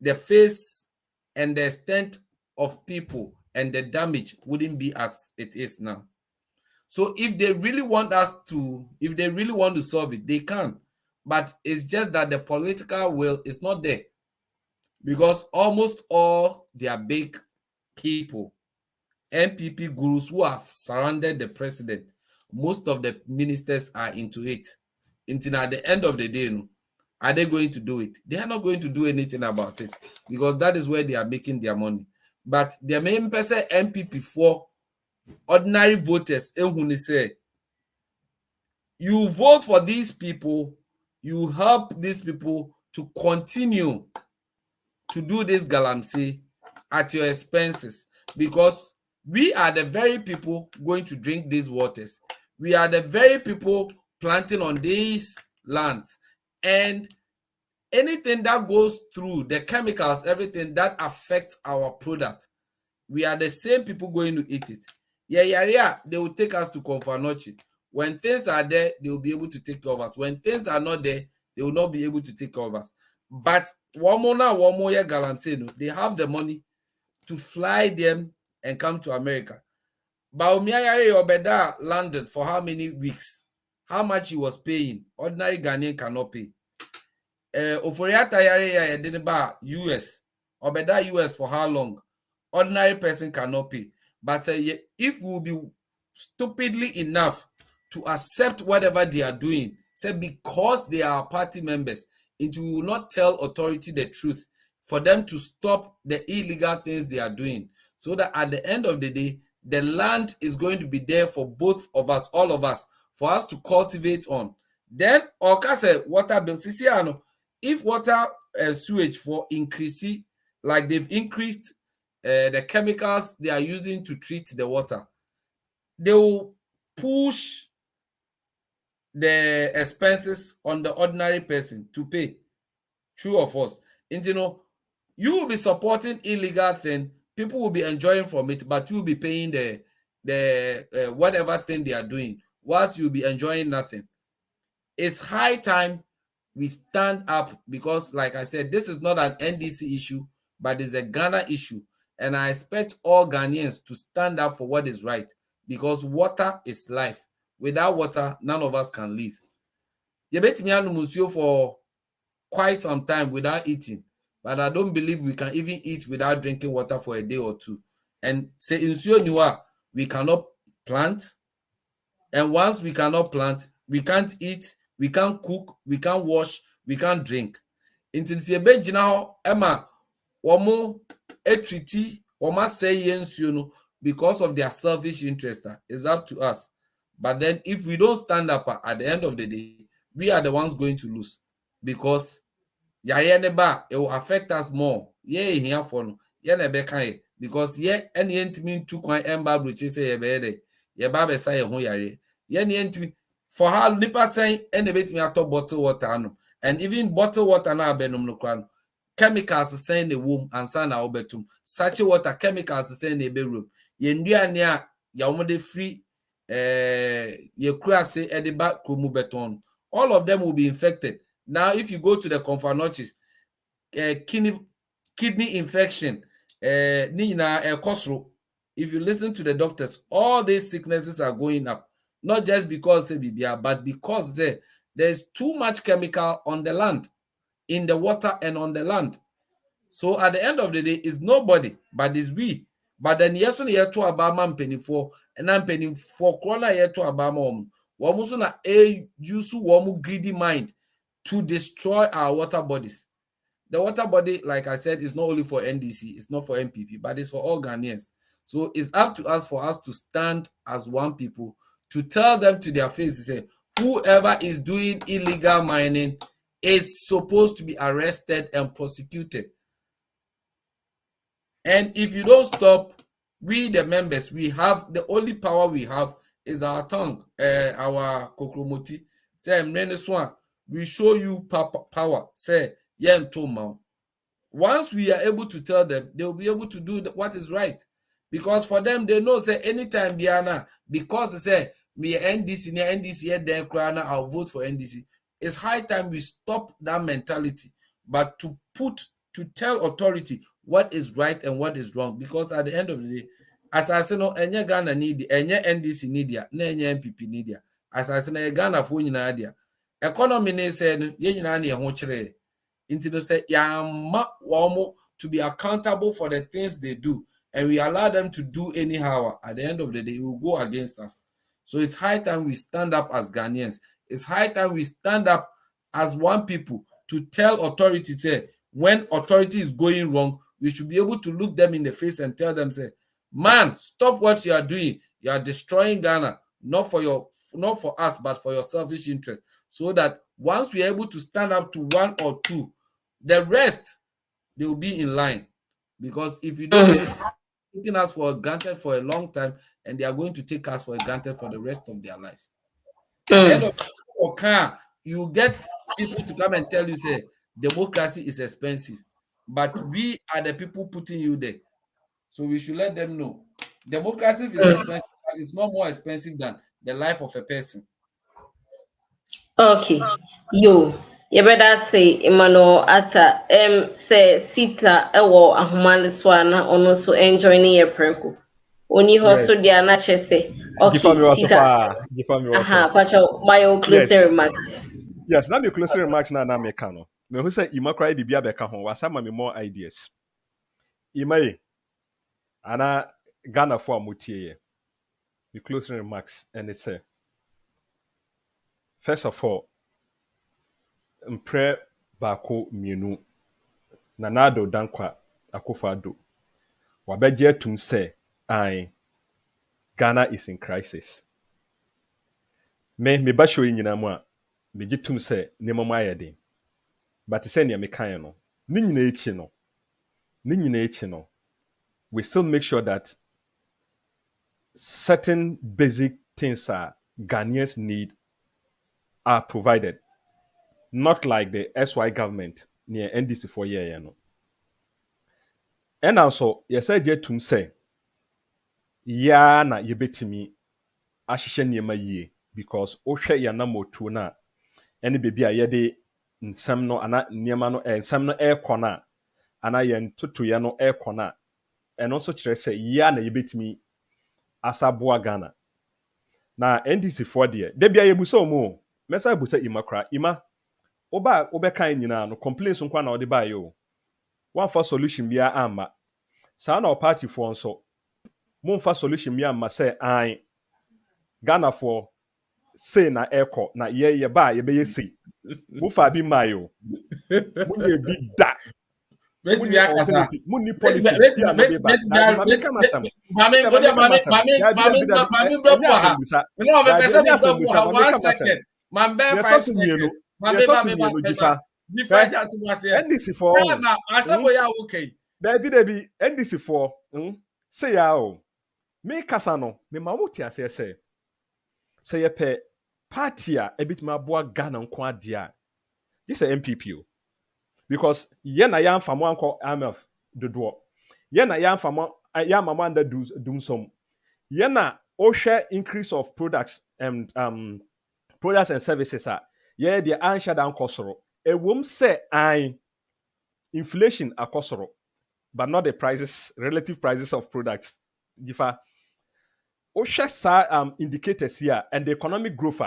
the face and the extent of people and the damage wouldn't be as it is now. So if they really want to solve it, they can. But it's just that the political will is not there. Because almost all their big people, NPP gurus who have surrounded the president, most of the ministers are into it. Until at the end of the day, are they going to do it? They are not going to do anything about it because that is where they are making their money. But the main person NPP for ordinary voters, you vote for these people, you help these people to continue to do this galamsey at your expenses because we are the very people going to drink these waters. We are the very people planting on these lands, and anything that goes through the chemicals, everything that affects our product, we are the same people going to eat it. Yeah, they will take us to Confanochi. When things are there, they will be able to take care of us. When things are not there, they will not be able to take care of us. But one more galamsey, they have the money to fly them and come to America. But Omiayare Obeda landed for how many weeks? How much he was paying? Ordinary Ghanaian cannot pay. Oforiata Yare didn't buy US. Obeda US for how long? Ordinary person cannot pay. But if we will be stupidly enough to accept whatever they are doing, say because they are party members, it will not tell authority the truth for them to stop the illegal things they are doing. So that at the end of the day, the land is going to be there for both of us, all of us, for us to cultivate on. Then, say water bill, if water sewage for increasing, like they've increased the chemicals they are using to treat the water, they will push the expenses on the ordinary person to pay. True or false? And you will be supporting illegal thing, people will be enjoying from it, but you will be paying the whatever thing they are doing, whilst you'll be enjoying nothing. It's high time we stand up because, like I said, this is not an NDC issue, but it's a Ghana issue. And I expect all Ghanaians to stand up for what is right because water is life. Without water, none of us can live. You bet me museo for quite some time without eating, but I don't believe we can even eat without drinking water for a day or two. And say in Suoniwa, we cannot plant. And once we cannot plant, we can't eat, we can't cook, we can't wash, we can't drink. Until Emma, Womo etriti, Woma say yensuno because of their selfish interest. It's up to us. But then if we don't stand up at the end of the day, we are the ones going to lose because it will affect us more. Yeah, here for no. Yeah, because any intimi to kwan emba broche say ye be de ye ba be say ho yare ye ne intimi for how nipa saying any betimi ato bottle water no and even bottle water na abenum no kwan chemicals saying the womb and san na obetum such water chemicals saying the bedroom ye nduane a ya omode free ye kura say e de ba kromu beton all of them will be infected. Now if you go to the conferences kidney infection if you listen to the doctors, all these sicknesses are going up, not just because but because there's too much chemical on the land, in the water and on the land. So at the end of the day, it's nobody, but it's we. But then yes, on year to Abama penny for and I'm penny for corona year to Abama womuso na use womu greedy mind to destroy our water bodies. The water body, like I said, is not only for NDC, it's not for NPP, but it's for all Ghanaians. So it's up to us for us to stand as one people to tell them to their face, say, whoever is doing illegal mining is supposed to be arrested and prosecuted. And if you don't stop, we the members, we have the only power we have is our tongue, our kokromoti. Say, we show you power. Say, once we are able to tell them, they will be able to do what is right. Because for them, they know, say, anytime Biana, because they say, me NDC, then I'll vote for NDC. It's high time we stop that mentality, but to tell authority what is right and what is wrong. Because at the end of the day, as I say, no, any Ghana need, any NDC need ya, any NPP need ya. As I say, Ghana for you nadia. Economy ne said, ye nani a honchre. Into say, to be accountable for the things they do, and we allow them to do anyhow. At the end of the day, it will go against us. So it's high time we stand up as Ghanaians. It's high time we stand up as one people to tell authority that when authority is going wrong, we should be able to look them in the face and tell them, say, man, stop what you are doing. You are destroying Ghana, not for us, but for your selfish interest. So that once we are able to stand up to one or two, the rest, they will be in line. Because if you don't, they're taking us for granted for a long time, and they are going to take us for granted for the rest of their lives. At the end of the day, you get people to come and tell you, say, democracy is expensive. But we are the people putting you there. So we should let them know. Democracy is expensive, but it's not more expensive than the life of a person. Okay. You better say Emmanuel Ata say Sita ewo ahumale swana ono so enjoy ni ye prenko. Oni hoso dia na chese. Okay, Sita. Pacho my closing remarks. Yes, now my closing remarks na make no. Me who say Ima cry bibia beka ho wasama me more ideas. Ima ana Ghana for amutie ye. The closing remarks and it say first of all Mmre bako mienu Nanado Dankwa Akufo-Addo wabeje tum say Ghana is in crisis. Me ba show nyina mu a me gitum say nemo ayede. But say ne me kan no. Ni nyina echi no. We still make sure that certain basic things Ghanaians need are provided. Not like the SY government near NDC for year. And also, yes, I just to say, ya na yebetimi ahihye niema yie because ohwe ya na motu na ene bebi a yede nsam no ana niema no nsam no ekona ana ye ntutu ye no ekona eno so kire say ya na yebetimi asaboa Ghana na NDC for de bia yebuso mu mesa yebusa imakra ima oba obekan nyina no complaints nkwa na ode ba yo one for solution bia ama sa na party for nso Monfa solution mi amma say Ghana for say na eko na ye ba ye be say Mufa bi mayo munye bi da munni policy NDC for say ya me kasa no me ma mo ti ase say ye pe party a bit ma boa Ghana nko ade a this is NPP because ye na ya mfamo anko IMF dodo ye na ya mfamo ya mama under doom some ye na o share increase of products and services a ye the answer down kosoro e wom say inflation akosoro but not the prices relative prices of products differ o share indicators here and the economic growth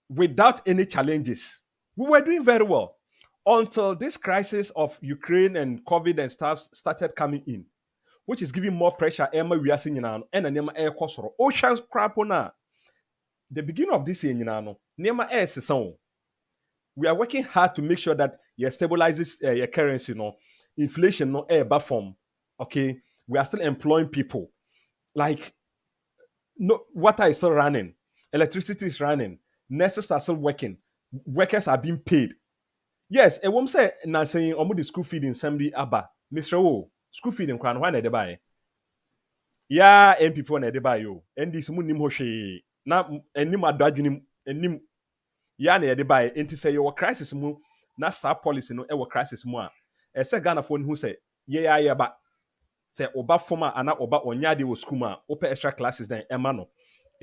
without any challenges we were doing very well until this crisis of Ukraine and COVID and stuff started coming in, which is giving more pressure. Emma, we are seeing now, and Nema air kosoro. Oceans crap on the beginning of this year, Nema air season. We are working hard to make sure that you stabilizes your currency, inflation, no air form. Okay, we are still employing people. Like, no, water is still running, electricity is running, nurses are still working, workers are being paid. Yes, a woman say na saying omo the school feeding somebody aba. Mr. O, school feeding kwan why na de buy? Yeah, NPP na de buy yo. NDC mu nim ho hwe. Na enim adwadwenim enim ya na de buy. Enti say your crisis mu na sa policy no e wo crisis mu a. E say Ghana fo hu say ye ba. Say oba former ana oba onya de wo school ma, open extra classes then ema no.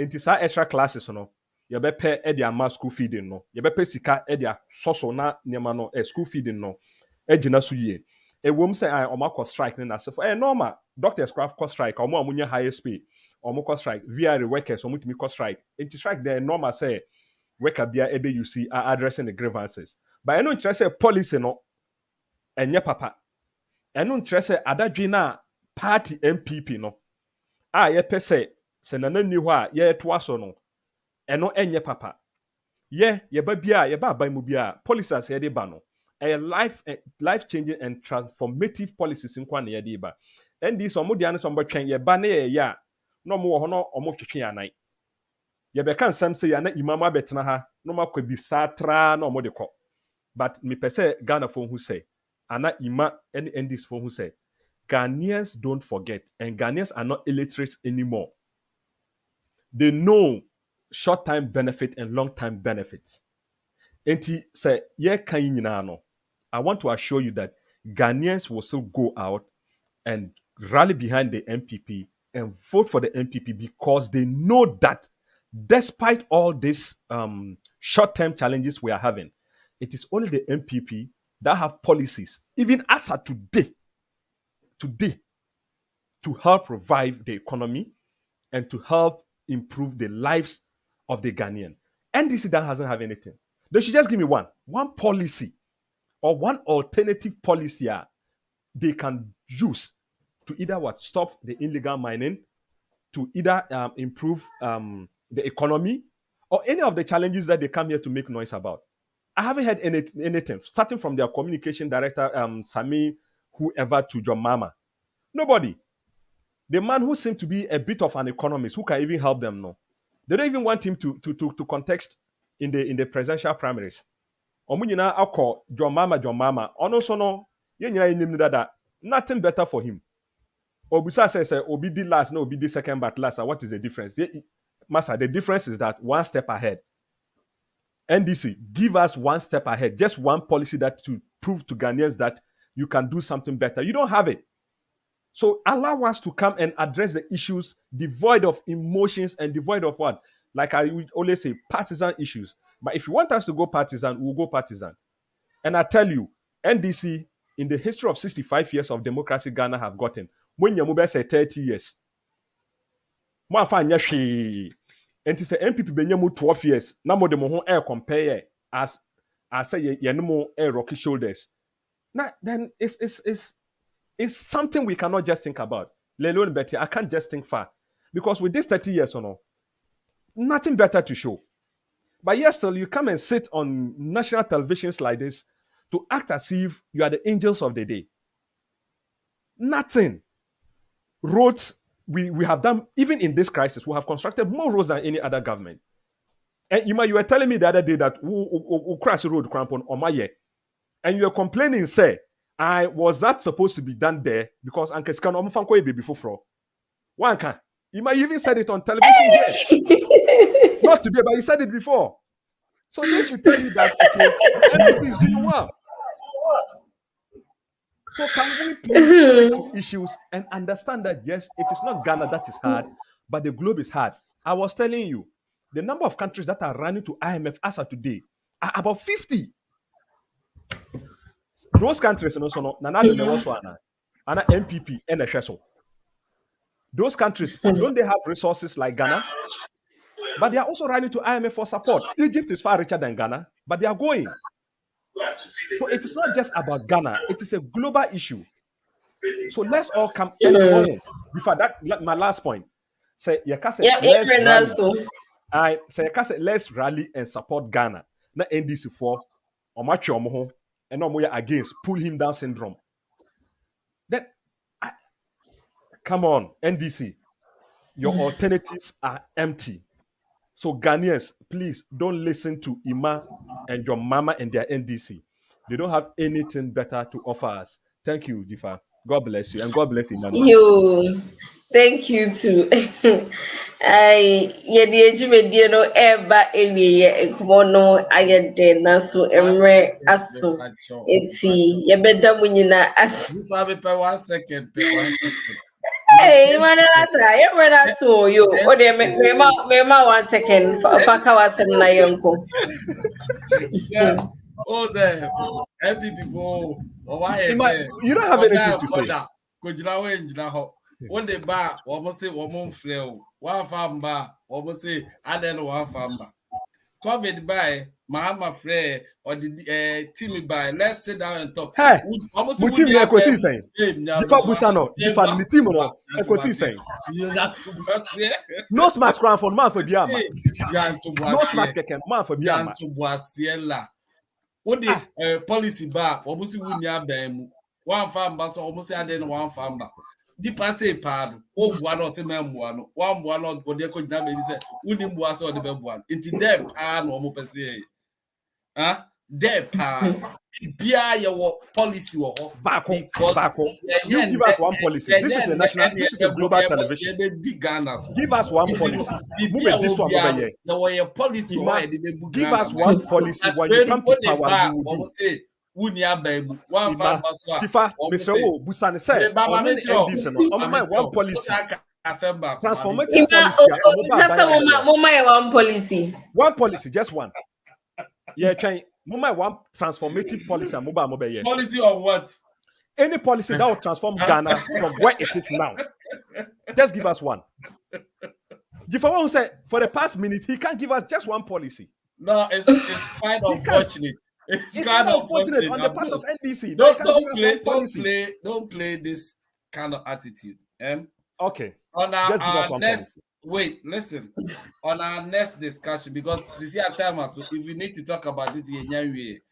Enti sa extra classes no you be pay ama school feeding no you be pay sika soso na nema no school feeding no ejina so ye e wom say I oma cost strike na se for normal doctors craft cost strike omo amunya highest pay omo cost strike VR workers omo timi cost strike enti strike there normal say worker bia ebe you see are addressing the grievances but I know interest say policy no enye papa I know interest say adadwe na party NPP no ye pese se na ni ho a ye to aso no eno enye papa ye ba bia ye ba ban mu bia policies ye de ba no a life changing and transformative policies nkwa na ye de ba and this omo dia no so mbotwen ye ba na ye ya no mo ho no omo twetwe anan ye be kan sam say ya na imam abetena ha no makwa bi satra na omo de ko but me pese Ghana for who say ana ima and this for who say Ghanaians don't forget and Ghanaians are not illiterate anymore. They know short-term benefit and long-term benefits. Enti say ye kan nyina no. I want to assure you that Ghanaians will still go out and rally behind the NPP and vote for the NPP because they know that despite all these short-term challenges we are having, it is only the NPP that have policies, even as of today, to help revive the economy and to help improve the lives of the Ghanaian. NDC that hasn't have anything. They should just give me one policy or one alternative policy they can use to either stop the illegal mining, to either improve the economy, or any of the challenges that they come here to make noise about. I haven't heard anything, starting from their communication director, Sami, whoever, to John Mama. Nobody. The man who seemed to be a bit of an economist, who can even help them, no. They don't even want him to contest in the presidential primaries. Omunyina akọ John Mama. Ono no, nothing better for him. Obusa says Obi did last, no Obi did second, but last. What is the difference? Master, the difference is that one step ahead. NDC, give us one step ahead, just one policy that to prove to Ghanaians that you can do something better. You don't have it. So allow us to come and address the issues devoid of emotions and devoid of what? Like I would always say, partisan issues. But if you want us to go partisan, we'll go partisan. And I tell you, NDC, in the history of 65 years of democracy Ghana have gotten, when you move say 30 years, and to say NPP benyemu 12 years, na mo de mo ho air compare as say ye no more air rocky shoulders. Now then it's something we cannot just think about. Lelo Betty, I can't just think far. Because with this 30 years or no, nothing better to show. But yes, still you come and sit on national televisions like this to act as if you are the angels of the day. Nothing. Roads, we have done, even in this crisis, we have constructed more roads than any other government. And you were telling me the other day that we crash road crampon on my year. And you are complaining, say, Was that supposed to be done there? Because Uncle Scan Omfanko baby for one can. He might even said it on television here. Not today, but he said it before. So this should tell you that NPP is doing well. So can we please connect to issues and understand that yes, it is not Ghana that is hard, but the globe is hard. I was telling you, the number of countries that are running to IMF as of today are about 50. Those countries, and NPP and NHSO. Those countries, don't they have resources like Ghana? But they are also running to IMF for support. Egypt is far richer than Ghana, but they are going. So it is not just about Ghana, it is a global issue. So let's all come before that, my last point. Say let's rally and support Ghana. Not NDC for or match and no against pull him down syndrome. Then come on, NDC. Your alternatives are empty. So Ghanaians, please don't listen to Ima and your mama and their NDC. They don't have anything better to offer us. Thank you, Jifa. God bless you, and God bless Emmanuel. You, thank you too. Eba area mono ayede na so Mmre aso. Eti yebeda munyina as. You have 1 second. Hey, man, that's so you. Oh, they me 1 second. Faka wasem na yonko. Yeah. Oh, there. NPP before. You don't have anything to say. When they buy, almost say one flow, one farm bar, almost say I don't know one farm bar. COVID by Mahama Frey or the Timmy by. Let's sit down and talk. Hey, Mutim Ecosi saying. Before Busano, before Nitimo, Ecosi saying. No smash crown for man for Diama. No smash can man for Diama. To Boisiella. What the policy bar, almost wouldn't them. One farm bar, so almost I didn't one farm bar. The passe pad, oh, one or some one or the could never say, wouldn't was or the bad one. Into them, no more per se. There, Bia your policy or back. You give us one policy. This is a national, this is a global television. Give us one policy. Move this one over here. There were a policy. Give us one policy when you come to power. You will say, one Tifa, Mr. Busani said, one policy. Transformative policy. One policy, just one. Yeah, trying. One transformative policy. Policy on what? Any policy that will transform Ghana from where it is now. Just give us one. Jifa who said for the past minute he can't give us just one policy. No, it's kind of unfortunate. It's kind of unfortunate on the part of NDC. Don't play this kind of attitude. Okay. On our next wait, listen. On our next discussion, because you see at time, so if we need to talk about it in any way,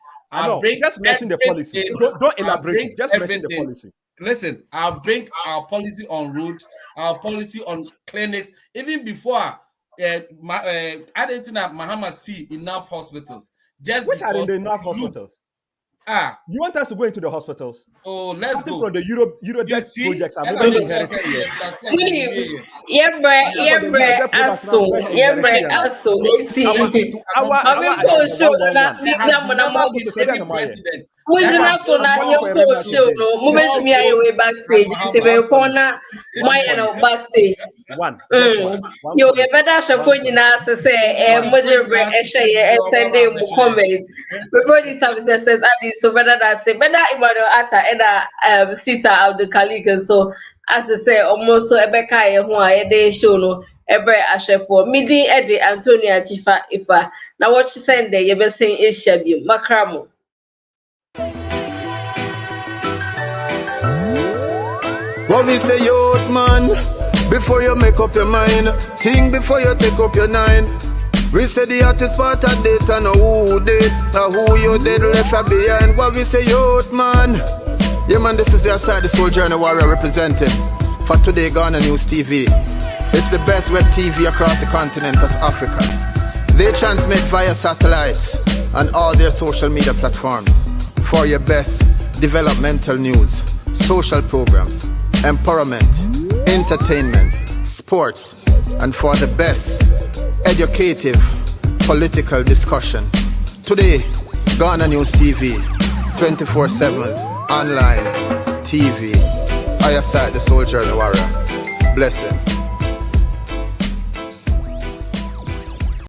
just mention the policy. Don't elaborate. Just mention the policy. Listen, I'll bring our policy on road, our policy on clinics, even before I didn't think that Mahama see enough hospitals. Just which are in the enough hospitals? You want us to go into the hospitals? Oh, let's go. From the Euro projects. So better than say better Emmanuel Atta Sita of the colleagues. So as I say, almost so Ebeka who are a show no ever ashe for midi Eddie Antonia Chifa Ifa. Now what you saying there, you be saying is Shabi Makramo. What we say, youth man, before you make up your mind, think before you take up your nine. We say the hottest part of data, no who did, who you did left behind. What we say, youth man. Yeah man, this is your side, the soldier and the warrior representing for Today GhanaNews TV. It's the best web TV across the continent of Africa. They transmit via satellite and all their social media platforms. for your best developmental news, social programs, empowerment, entertainment, sports, and for the best educative political discussion. Today, Ghana News TV, 24/7 online TV. I aside the soldier and the warrior. Blessings.